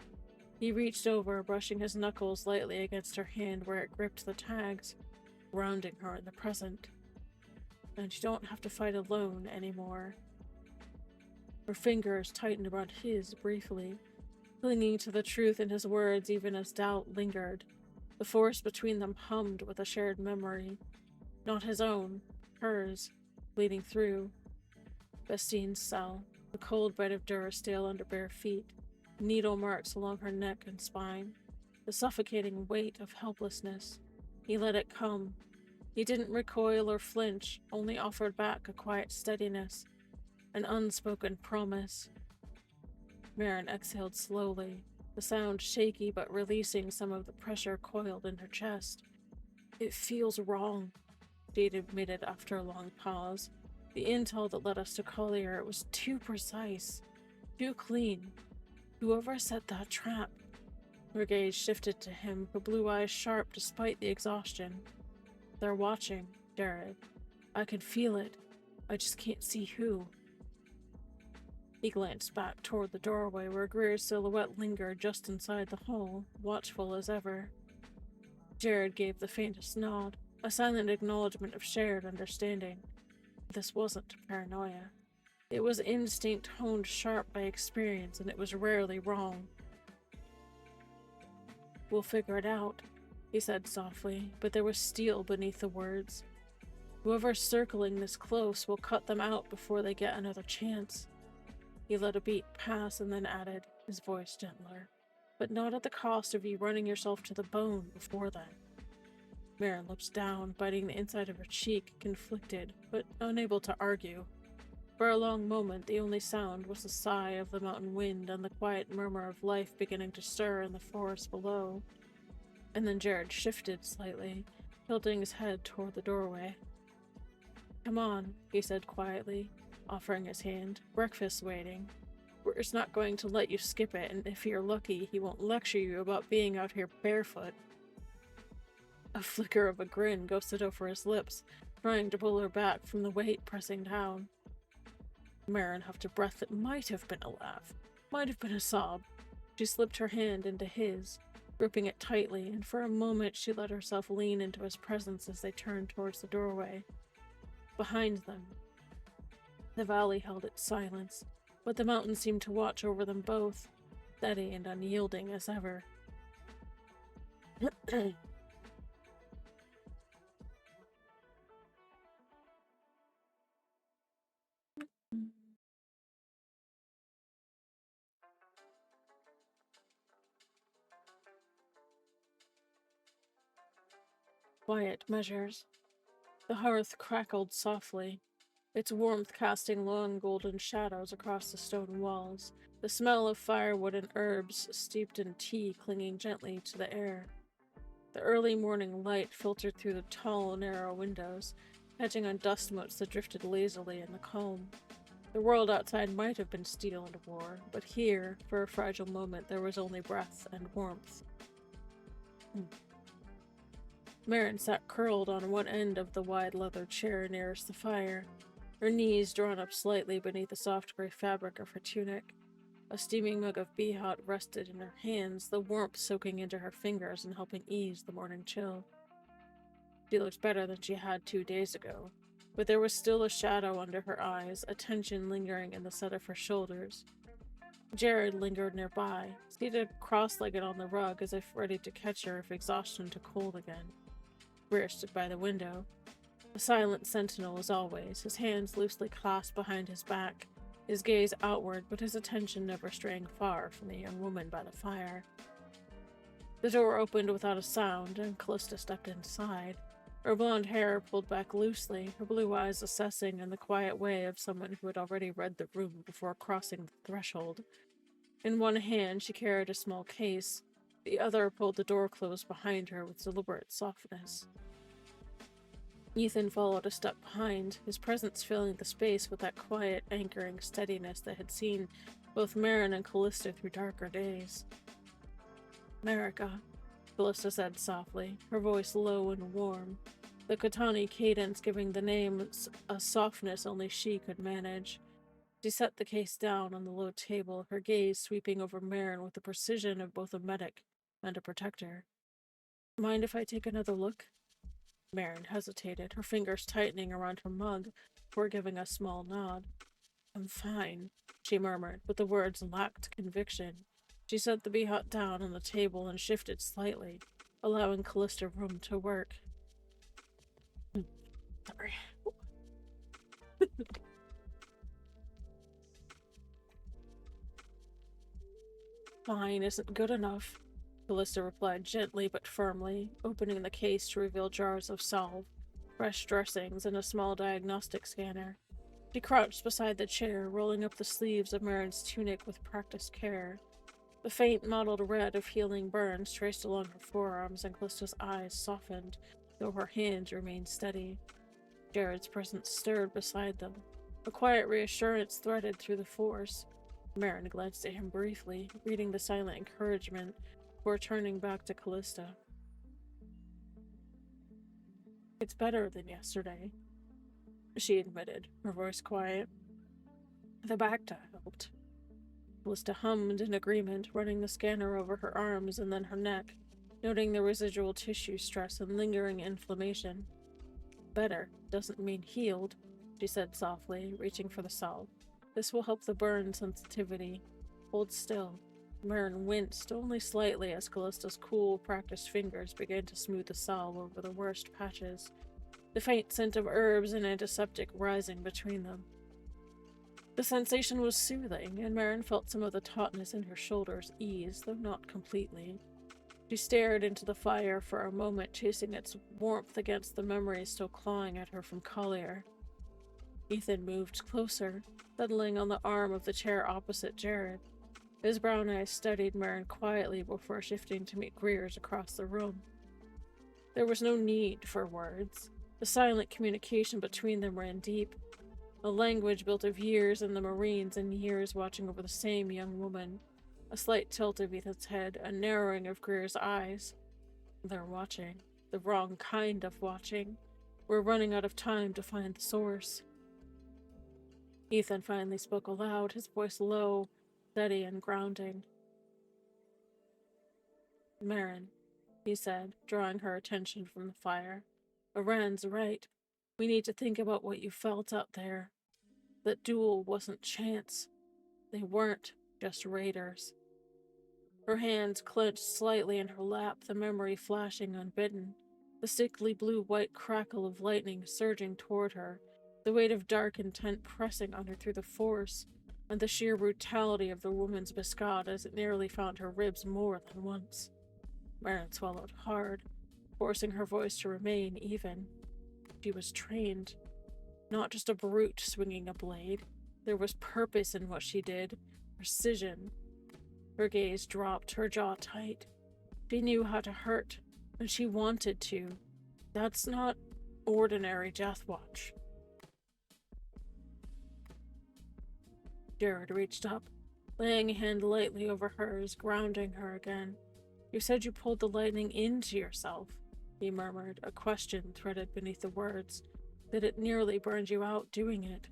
Speaker 1: He reached over, brushing his knuckles lightly against her hand where it gripped the tags, grounding her in the present. And you don't have to fight alone anymore. Her fingers tightened around his briefly, clinging to the truth in his words even as doubt lingered. The force between them hummed with a shared memory. Not his own, hers, bleeding through. Bestine's cell, the cold bite of Durastale under bare feet, needle marks along her neck and spine, the suffocating weight of helplessness. He let it come. He didn't recoil or flinch, only offered back a quiet steadiness, an unspoken promise. Marin exhaled slowly, the sound shaky but releasing some of the pressure coiled in her chest. It feels wrong, Jade admitted after a long pause. The intel that led us to Collier, it was too precise, too clean. Whoever set that trap. Her gaze shifted to him, her blue eyes sharp despite the exhaustion. They're watching, Jared. I can feel it. I just can't see who. He glanced back toward the doorway where Greer's silhouette lingered just inside the hall, watchful as ever. Jared gave the faintest nod, a silent acknowledgement of shared understanding. This wasn't paranoia. It was instinct honed sharp by experience, and it was rarely wrong. We'll figure it out, he said softly, but there was steel beneath the words. Whoever's circling this close will cut them out before they get another chance. He let a beat pass and then added, his voice gentler, but not at the cost of you running yourself to the bone before then. Marin looked down, biting the inside of her cheek, conflicted, but unable to argue. For a long moment, the only sound was the sigh of the mountain wind and the quiet murmur of life beginning to stir in the forest below. And then Jared shifted slightly, tilting his head toward the doorway. Come on, he said quietly, offering his hand. Breakfast's waiting. We're not going to let you skip it, and if you're lucky, he won't lecture you about being out here barefoot. A flicker of a grin ghosted over his lips, trying to pull her back from the weight pressing down. Marin huffed a breath that might have been a laugh, might have been a sob. She slipped her hand into his, gripping it tightly, and for a moment she let herself lean into his presence as they turned towards the doorway. Behind them, the valley held its silence, but the mountain seemed to watch over them both, steady and unyielding as ever. Quiet measures. The hearth crackled softly, its warmth casting long golden shadows across the stone walls, the smell of firewood and herbs steeped in tea clinging gently to the air. The early morning light filtered through the tall, narrow windows, catching on dust motes that drifted lazily in the calm. The world outside might have been steel and war, but here, for a fragile moment, there was only breath and warmth. Marin sat curled on one end of the wide leather chair nearest the fire, her knees drawn up slightly beneath the soft gray fabric of her tunic. A steaming mug of bee-hot rested in her hands, the warmth soaking into her fingers and helping ease the morning chill. She looked better than she had 2 days ago, but there was still a shadow under her eyes, a tension lingering in the set of her shoulders. Jared lingered nearby, seated cross-legged on the rug as if ready to catch her if exhaustion took hold again. Greer stood by the window, a silent sentinel as always, his hands loosely clasped behind his back, his gaze outward, but his attention never straying far from the young woman by the fire. The door opened without a sound, and Callista stepped inside. Her blonde hair pulled back loosely, her blue eyes assessing in the quiet way of someone who had already read the room before crossing the threshold. In one hand, she carried a small case. The other pulled the door closed behind her with deliberate softness. Ethan followed a step behind, his presence filling the space with that quiet, anchoring steadiness that had seen both Marin and Callista through darker days. "Marika," Callista said softly, her voice low and warm, the Katani cadence giving the name a softness only she could manage. She set the case down on the low table, her gaze sweeping over Marin with the precision of both a medic and a protector. "Mind if I take another look?" Marin hesitated, her fingers tightening around her mug before giving a small nod. "I'm fine," she murmured, but the words lacked conviction. She set the beehot down on the table and shifted slightly, allowing Callista room to work. Sorry. "Fine isn't good enough," Callista replied gently but firmly, opening the case to reveal jars of salve, fresh dressings, and a small diagnostic scanner. She crouched beside the chair, rolling up the sleeves of Marin's tunic with practiced care. The faint mottled red of healing burns traced along her forearms, and Callista's eyes softened, though her hands remained steady. Jared's presence stirred beside them. A quiet reassurance threaded through the force. Marin glanced at him briefly, reading the silent encouragement, before turning back to Callista. "It's better than yesterday," she admitted, her voice quiet. "The Bacta helped." Callista hummed in agreement, running the scanner over her arms and then her neck, noting the residual tissue stress and lingering inflammation. "Better doesn't mean healed," she said softly, reaching for the salve. "This will help the burn sensitivity. Hold still." Marin winced only slightly as Callista's cool, practiced fingers began to smooth the salve over the worst patches, the faint scent of herbs and antiseptic rising between them. The sensation was soothing, and Marin felt some of the tautness in her shoulders ease, though not completely. She stared into the fire for a moment, chasing its warmth against the memories still clawing at her from Collier. Ethan moved closer, settling on the arm of the chair opposite Jared. His brown eyes studied Marin quietly before shifting to meet Greer's across the room. There was no need for words. The silent communication between them ran deep, a language built of years in the Marines and years watching over the same young woman. A slight tilt of Ethan's head, a narrowing of Greer's eyes. They're watching. The wrong kind of watching. We're running out of time to find the source. Ethan finally spoke aloud, his voice low, steady and grounding. "Marin," he said, drawing her attention from the fire. "Aran's right. We need to think about what you felt out there. That duel wasn't chance. They weren't just raiders." Her hands clenched slightly in her lap, the memory flashing unbidden. The sickly blue-white crackle of lightning surging toward her, the weight of dark intent pressing on her through the force, and the sheer brutality of the woman's biscade as it nearly found her ribs more than once. Marin swallowed hard, forcing her voice to remain even. She was trained. Not just a brute swinging a blade. There was purpose in what she did. Precision. Her gaze dropped, her jaw tight. She knew how to hurt, and she wanted to. That's not ordinary Deathwatch. Jared reached up, laying a hand lightly over hers, grounding her again. "You said you pulled the lightning into yourself," he murmured, a question threaded beneath the words. "That it nearly burned you out doing it."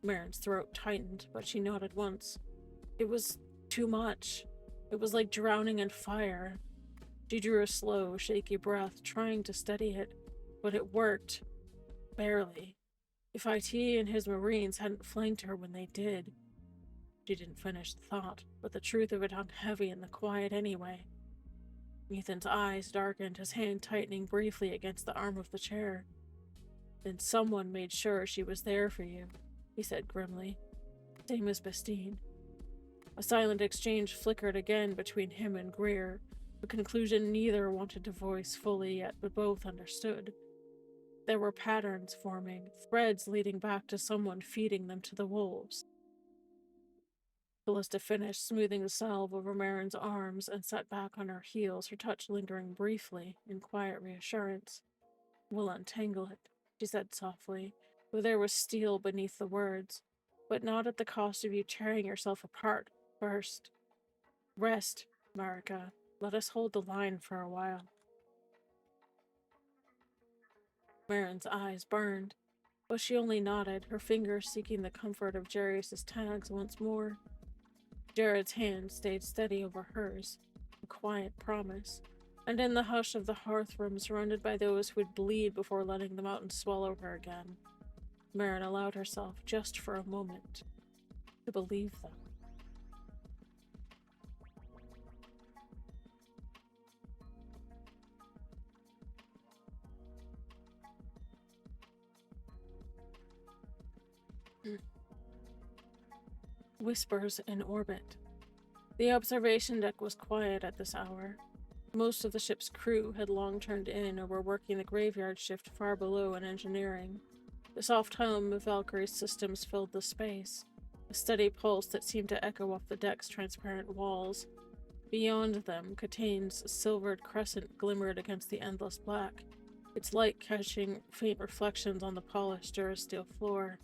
Speaker 1: Marin's throat tightened, but she nodded once. "It was too much. It was like drowning in fire." She drew a slow, shaky breath, trying to steady it, but it worked. Barely. If IT and his Marines hadn't flanked her when they did. She didn't finish the thought, but the truth of it hung heavy in the quiet anyway. Ethan's eyes darkened, his hand tightening briefly against the arm of the chair. "Then someone made sure she was there for you," he said grimly. Same as Bastine. A silent exchange flickered again between him and Greer, a conclusion neither wanted to voice fully yet but both understood. There were patterns forming, threads leading back to someone feeding them to the wolves. Callista finished smoothing the salve over Marin's arms and sat back on her heels, her touch lingering briefly in quiet reassurance. "We'll untangle it," she said softly, though there was steel beneath the words, "but not at the cost of you tearing yourself apart first. Rest, Marika. Let us hold the line for a while." Marin's eyes burned, but she only nodded, her fingers seeking the comfort of Jarius's tags once more. Jared's hand stayed steady over hers, a quiet promise, and in the hush of the hearth room surrounded by those who would bleed before letting the mountain swallow her again, Marin allowed herself, just for a moment, to believe them. Whispers in orbit. The observation deck was quiet at this hour. Most of the ship's crew had long turned in or were working the graveyard shift far below in engineering. The soft hum of Valkyrie's systems filled the space, a steady pulse that seemed to echo off the deck's transparent walls. Beyond them, Catane's silvered crescent glimmered against the endless black, its light catching faint reflections on the polished durasteel floor.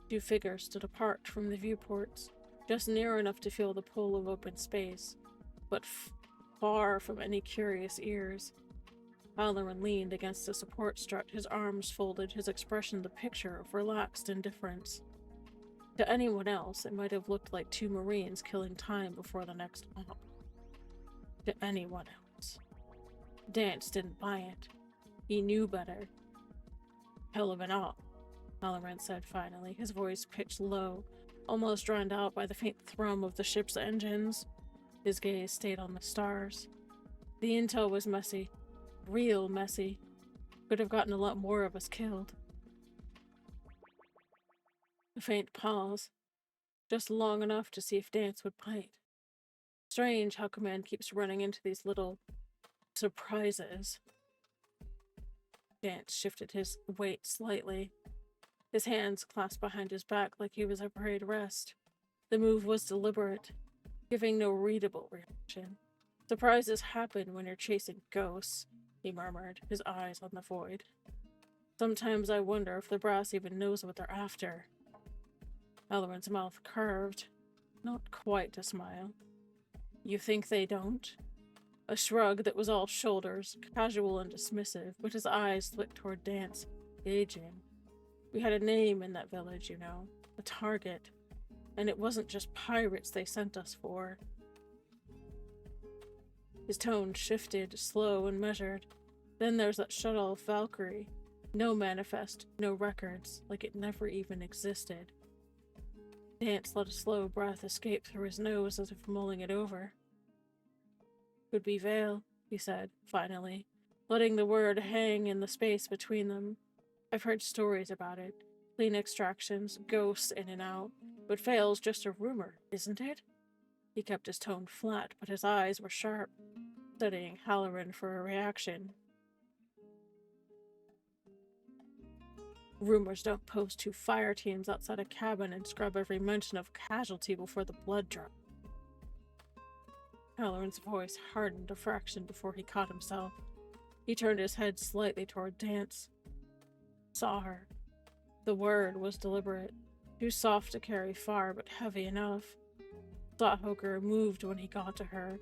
Speaker 1: Two figures stood apart from the viewports, just near enough to feel the pull of open space, but far from any curious ears. Halloran leaned against a support strut, his arms folded, his expression the picture of relaxed indifference. To anyone else, it might have looked like two Marines killing time before the next op. To anyone else. Dance didn't buy it. He knew better. "Hell of an op," Halloran said finally, his voice pitched low, almost drowned out by the faint thrum of the ship's engines. His gaze stayed on the stars. The intel was messy. Real messy. Could have gotten a lot more of us killed. A faint pause. Just long enough to see if Dance would bite. Strange how Command keeps running into these little surprises. Dance shifted his weight slightly, his hands clasped behind his back like he was afraid to rest. The move was deliberate, giving no readable reaction. "Surprises happen when you're chasing ghosts," he murmured, his eyes on the void. "Sometimes I wonder if the brass even knows what they're after." Halloran's mouth curved, not quite a smile. "You think they don't?" A shrug that was all shoulders, casual and dismissive, but his eyes flicked toward Dance, gauging. "We had a name in that village, you know, a target. And it wasn't just pirates they sent us for." His tone shifted, slow and measured. "Then there's that shuttle Valkyrie. No manifest, no records, like it never even existed." Dance let a slow breath escape through his nose as if mulling it over. "Could be Vale," he said, finally, letting the word hang in the space between them. "I've heard stories about it. Clean extractions, ghosts in and out. But Vale's just a rumor, isn't it?" He kept his tone flat, but his eyes were sharp, studying Halloran for a reaction. "Rumors don't post two fire teams outside a cabin and scrub every mention of casualty before the blood drop." Halloran's voice hardened a fraction before he caught himself. He turned his head slightly toward Dance. Saw her. The word was deliberate, too soft to carry far, but heavy enough. Saw Hoker moved when he got to her,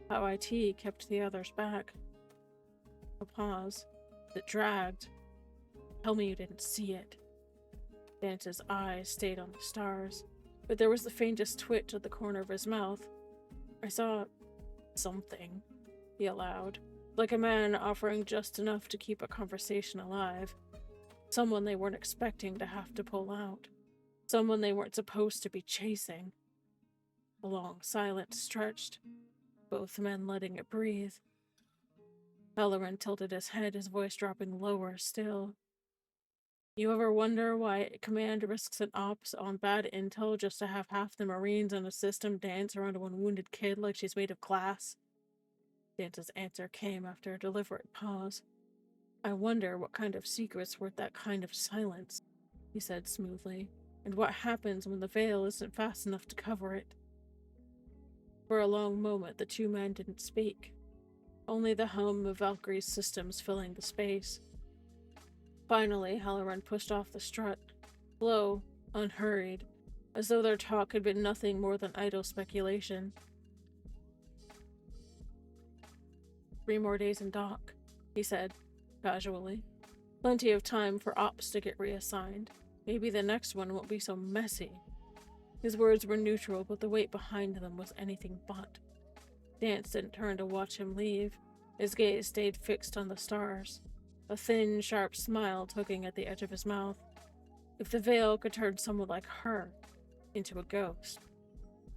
Speaker 1: how IT kept the others back. A pause that dragged. "Tell me you didn't see it." Dance's eyes stayed on the stars, but there was the faintest twitch at the corner of his mouth. "I saw something," he allowed, like a man offering just enough to keep a conversation alive. Someone they weren't expecting to have to pull out. Someone they weren't supposed to be chasing. A long silence stretched, both men letting it breathe. Halloran tilted his head, his voice dropping lower still. You ever wonder why Command risks an ops on bad intel just to have half the Marines in a system dance around one wounded kid like she's made of glass? Dance's answer came after a deliberate pause. I wonder what kind of secret's worth that kind of silence, he said smoothly, and what happens when the veil isn't fast enough to cover it. For a long moment, the two men didn't speak, only the hum of Valkyrie's systems filling the space. Finally, Halloran pushed off the strut, slow, unhurried, as though their talk had been nothing more than idle speculation. 3 more days in dock, he said, casually. Plenty of time for ops to get reassigned. Maybe the next one won't be so messy. His words were neutral, but the weight behind them was anything but. Dance didn't turn to watch him leave. His gaze stayed fixed on the stars, a thin, sharp smile tugging at the edge of his mouth. If the veil could turn someone like her into a ghost,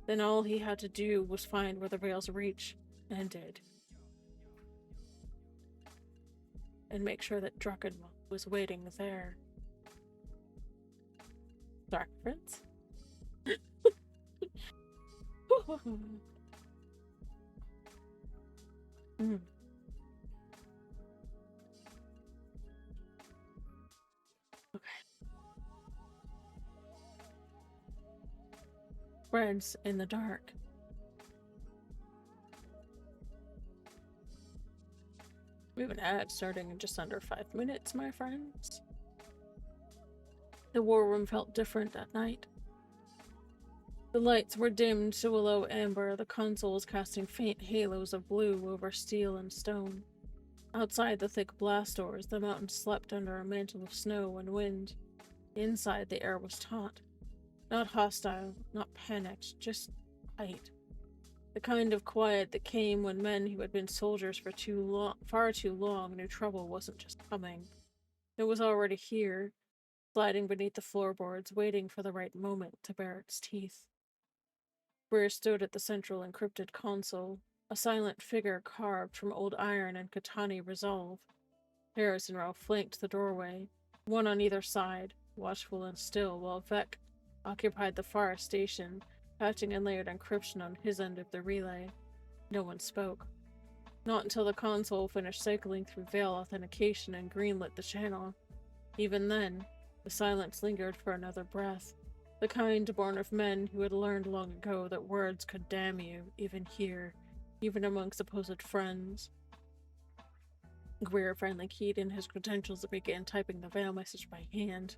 Speaker 1: then all he had to do was find where the veil's reach ended. And make sure that Druckenwell was waiting there. Dark Prince? Okay. Friends in the dark. We have an ad starting in just under 5 minutes, my friends. The war room felt different at night. The lights were dimmed to a low amber, the consoles casting faint halos of blue over steel and stone. Outside the thick blast doors, the mountain slept under a mantle of snow and wind. Inside, the air was taut. Not hostile, not panicked, just tight. The kind of quiet that came when men who had been soldiers for far too long knew trouble wasn't just coming. It was already here, sliding beneath the floorboards, waiting for the right moment to bare its teeth. Greer stood at the central encrypted console, a silent figure carved from old iron and Katani resolve. Harris and Ralph flanked the doorway, one on either side, watchful and still, while Vec occupied the far station, patching and layered encryption on his end of the relay. No one spoke. Not until the console finished cycling through Veil authentication and greenlit the channel. Even then, the silence lingered for another breath, the kind born of men who had learned long ago that words could damn you, even here, even among supposed friends. Greer finally keyed in his credentials and began typing the Veil message by hand.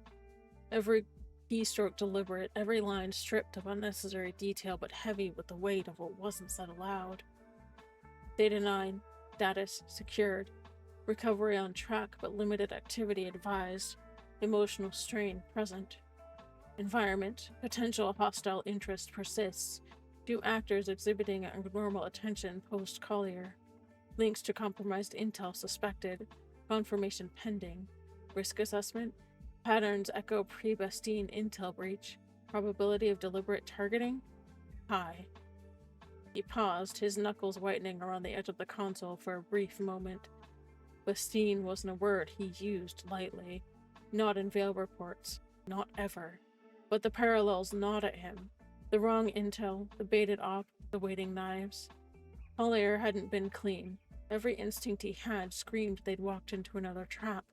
Speaker 1: Every keystroke deliberate, every line stripped of unnecessary detail but heavy with the weight of what wasn't said aloud. Data 9. Status secured. Recovery on track but limited activity advised. Emotional strain present. Environment. Potential hostile interest persists. 2 actors exhibiting abnormal attention post-Collier. Links to compromised intel suspected. Confirmation pending. Risk assessment. Patterns echo pre-Bastine intel breach. Probability of deliberate targeting? High. He paused, his knuckles whitening around the edge of the console for a brief moment. Bastine wasn't a word he used lightly. Not in Veil reports. Not ever. But the parallels gnawed at him. The wrong intel, the baited op, the waiting knives. Collier hadn't been clean. Every instinct he had screamed they'd walked into another trap.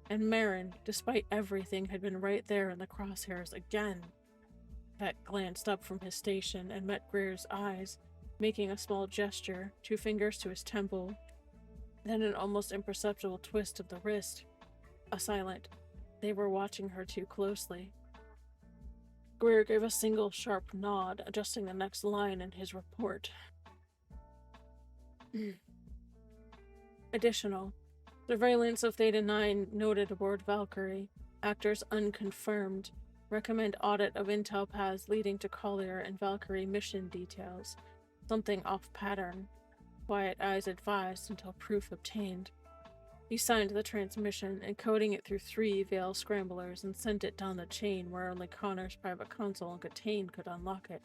Speaker 1: And Marin, despite everything, had been right there in the crosshairs again. Vec glanced up from his station and met Greer's eyes, making a small gesture, 2 fingers to his temple, then an almost imperceptible twist of the wrist. A silent, they were watching her too closely. Greer gave a single sharp nod, adjusting the next line in his report. Additional. Surveillance of Theta 9 noted aboard Valkyrie. Actors unconfirmed. Recommend audit of intel paths leading to Collier and Valkyrie mission details. Something off-pattern. Quiet eyes advised until proof obtained. He signed the transmission, encoding it through 3 Veil scramblers, and sent it down the chain where only Connor's private console and Katane could unlock it.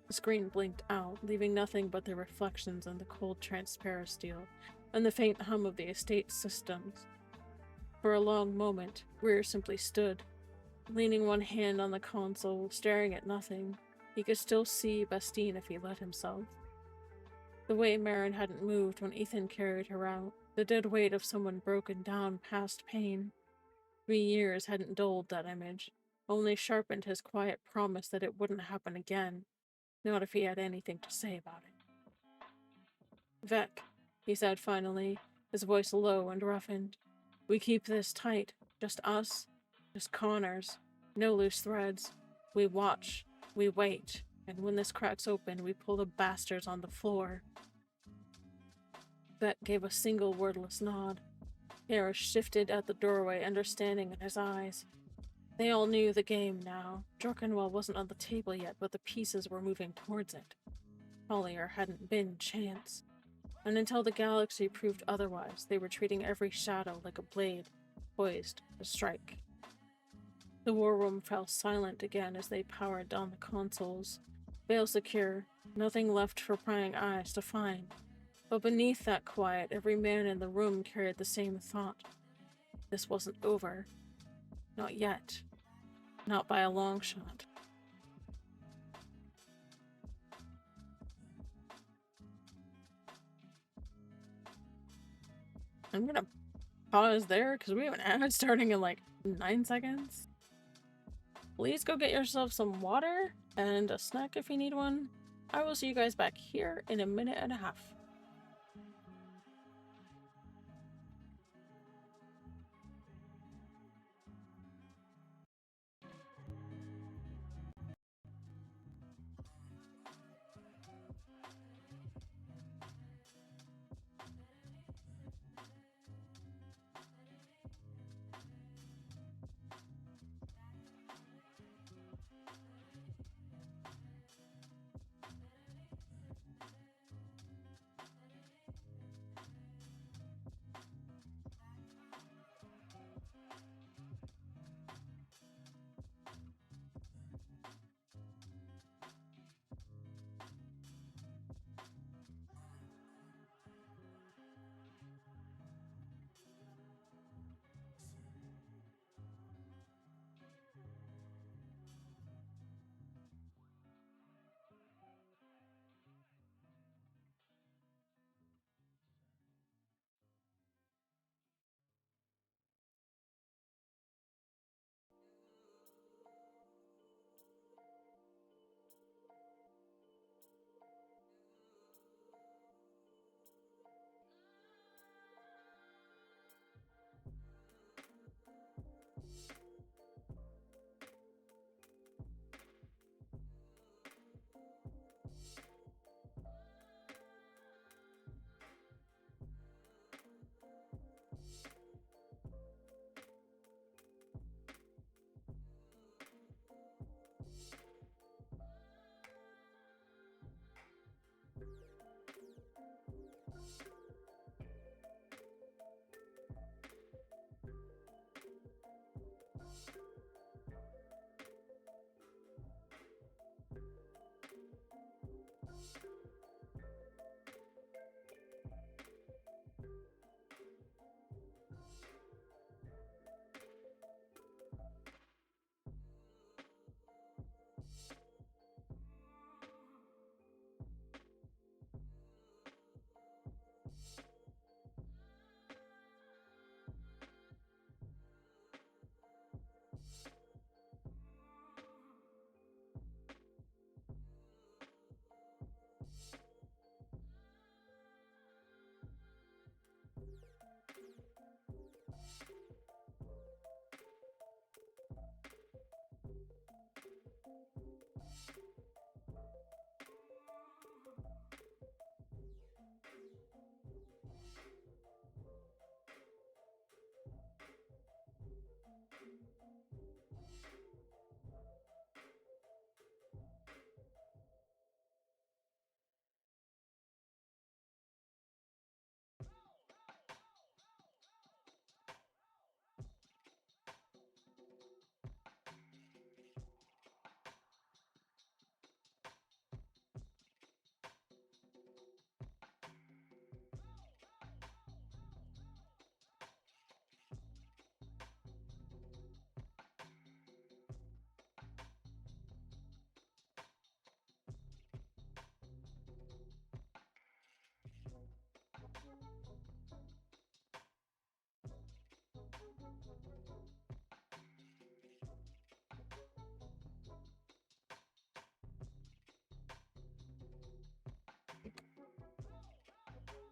Speaker 1: The screen blinked out, leaving nothing but the reflections in the cold transparent steel and the faint hum of the estate's systems. For a long moment, Greer simply stood, leaning one hand on the console, staring at nothing. He could still see Bastine if he let himself. The way Marin hadn't moved when Ethan carried her out, the dead weight of someone broken down past pain. 3 years hadn't dulled that image, only sharpened his quiet promise that it wouldn't happen again, not if he had anything to say about it. "Vec," he said finally, his voice low and roughened. "We keep this tight, just us, just Connors, no loose threads. We watch, we wait, and when this cracks open, we pull the bastards on the floor." Vec gave a single wordless nod. Harris shifted at the doorway, understanding in his eyes. They all knew the game now. Druckenwell wasn't on the table yet, but the pieces were moving towards it. Collier hadn't been chance. And until the galaxy proved otherwise, they were treating every shadow like a blade, poised to strike. The war room fell silent again as they powered down the consoles. Veil secure, nothing left for prying eyes to find. But beneath that quiet, every man in the room carried the same thought. This wasn't over. Not yet. Not by a long shot. I'm gonna pause there because we have an ad starting in like 9 seconds. Please go get yourself some water and a snack if you need one. I will see you guys back here in a minute and a half.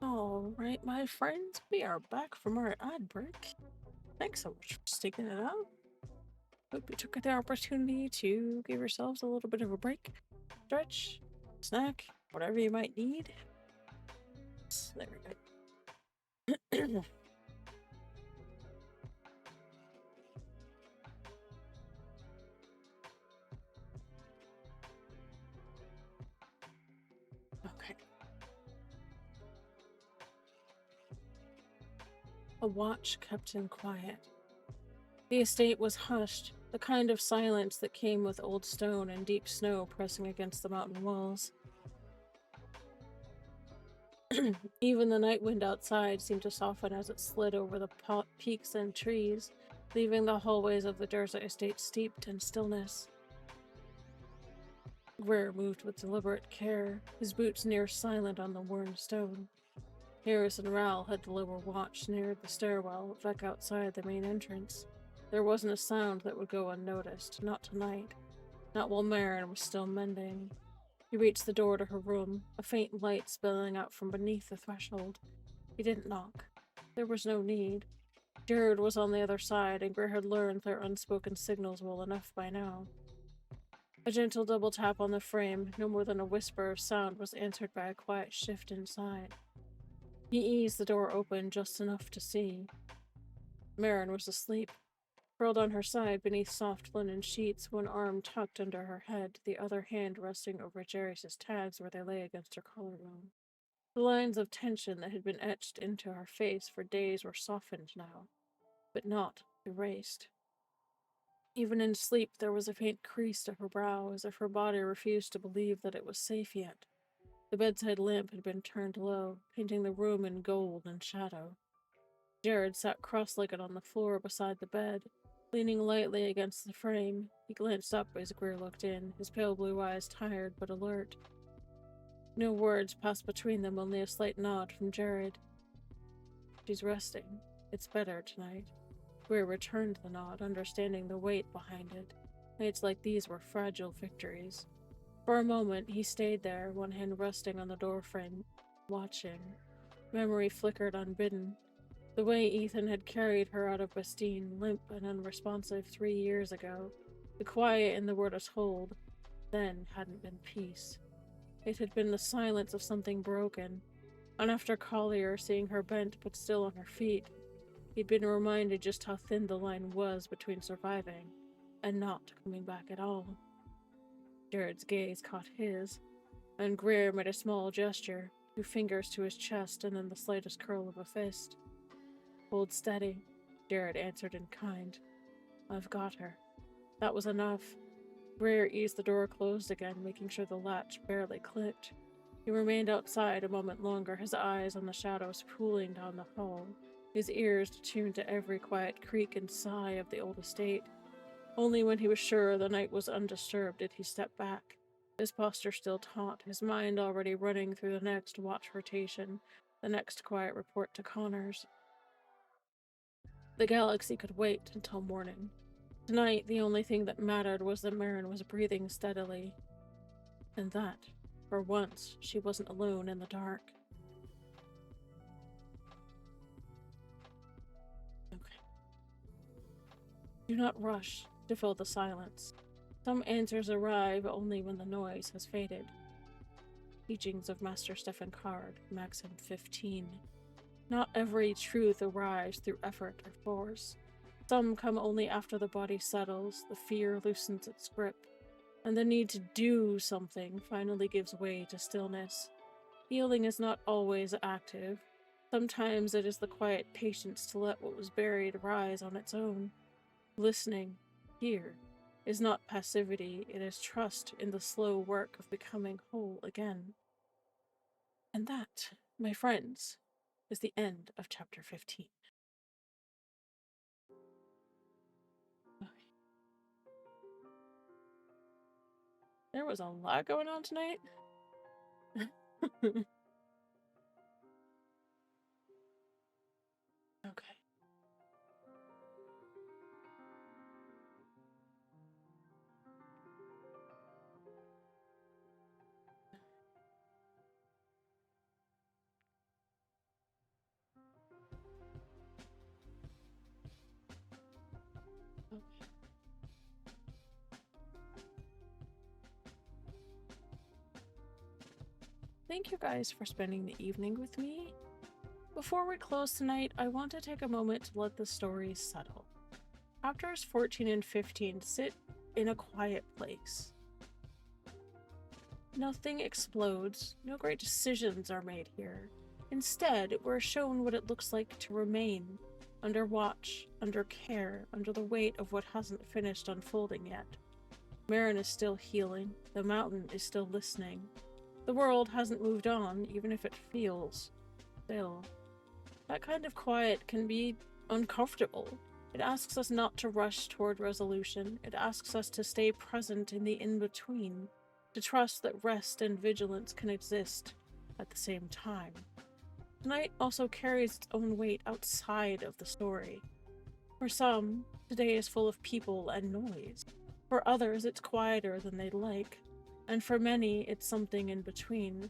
Speaker 1: All right, my friends, we are back from our ad break. Thanks so much for sticking it out. Hope you took the opportunity to give yourselves a little bit of a break, stretch, snack, whatever you might need. There we go. Okay. A watch kept him quiet. The estate was hushed, the kind of silence that came with old stone and deep snow pressing against the mountain walls. Even the night wind outside seemed to soften as it slid over the peaks and trees, leaving the hallways of the Durza estate steeped in stillness. Greer moved with deliberate care, his boots near silent on the worn stone. Harris and Ral had the lower watch near the stairwell, back outside the main entrance. There wasn't a sound that would go unnoticed, not tonight, not while Marin was still mending. He reached the door to her room, a faint light spilling out from beneath the threshold. He didn't knock. There was no need. Jared was on the other side, and Greer had learned their unspoken signals well enough by now. A gentle double tap on the frame, no more than a whisper of sound, was answered by a quiet shift inside. He eased the door open just enough to see. Marin was asleep, curled on her side beneath soft linen sheets, one arm tucked under her head, the other hand resting over Jairus' tags where they lay against her collarbone. The lines of tension that had been etched into her face for days were softened now, but not erased. Even in sleep, there was a faint crease to her brow, as if her body refused to believe that it was safe yet. The bedside lamp had been turned low, painting the room in gold and shadow. Jared sat cross-legged on the floor beside the bed, leaning lightly against the frame. He glanced up as Greer looked in, his pale blue eyes tired but alert. No words passed between them, only a slight nod from Jared. She's resting. It's better tonight. Greer returned the nod, understanding the weight behind it. Nights like these were fragile victories. For a moment, he stayed there, one hand resting on the doorframe, watching. Memory flickered unbidden. The way Ethan had carried her out of Bastine, limp and unresponsive 3 years ago. The quiet in the word was told, then hadn't been peace. It had been the silence of something broken. And after Collier seeing her bent but still on her feet, he'd been reminded just how thin the line was between surviving and not coming back at all. Jared's gaze caught his, and Greer made a small gesture, 2 fingers to his chest and then the slightest curl of a fist. Hold steady, Jared answered in kind. I've got her. That was enough. Greer eased the door closed again, making sure the latch barely clicked. He remained outside a moment longer, his eyes on the shadows pooling down the hall, his ears tuned to every quiet creak and sigh of the old estate. Only when he was sure the night was undisturbed did he step back, his posture still taut, his mind already running through the next watch rotation, the next quiet report to Connors. The galaxy could wait until morning. Tonight, the only thing that mattered was that Marin was breathing steadily. And that, for once, she wasn't alone in the dark. Okay. Do not rush to fill the silence. Some answers arrive only when the noise has faded. Teachings of Master Stefan Card, Maxim 15. Not every truth arrives through effort or force. Some come only after the body settles, the fear loosens its grip, and the need to do something finally gives way to stillness. Healing is not always active. Sometimes it is the quiet patience to let what was buried rise on its own. Listening, here, is not passivity, it is trust in the slow work of becoming whole again. And that, my friends, is the end of chapter 15. Okay. There was a lot going on tonight. Okay. Thank you guys for spending the evening with me. Before we close tonight, I want to take a moment to let the stories settle. Chapters 14 and 15 sit in a quiet place. Nothing explodes, no great decisions are made here. Instead, we're shown what it looks like to remain under watch, under care, under the weight of what hasn't finished unfolding yet. Marin is still healing, the mountain is still listening. The world hasn't moved on, even if it feels still. That kind of quiet can be uncomfortable. It asks us not to rush toward resolution. It asks us to stay present in the in-between, to trust that rest and vigilance can exist at the same time. Tonight also carries its own weight outside of the story. For some, today is full of people and noise. For others, it's quieter than they'd like. And for many, it's something in between.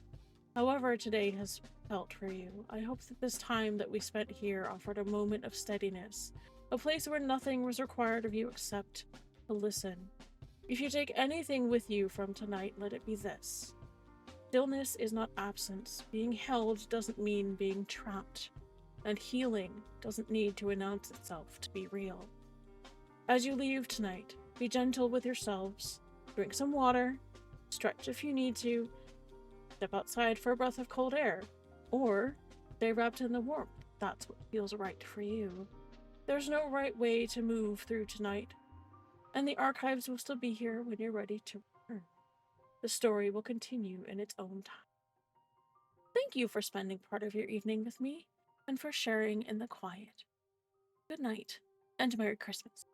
Speaker 1: However today has felt for you, I hope that this time that we spent here offered a moment of steadiness, a place where nothing was required of you except to listen. If you take anything with you from tonight, let it be this. Stillness is not absence. Being held doesn't mean being trapped. And healing doesn't need to announce itself to be real. As you leave tonight, be gentle with yourselves, drink some water, stretch if you need to, step outside for a breath of cold air, or stay wrapped in the warmth. That's what feels right for you. There's no right way to move through tonight, and the archives will still be here when you're ready to return. The story will continue in its own time. Thank you for spending part of your evening with me, and for sharing in the quiet. Good night, and Merry Christmas.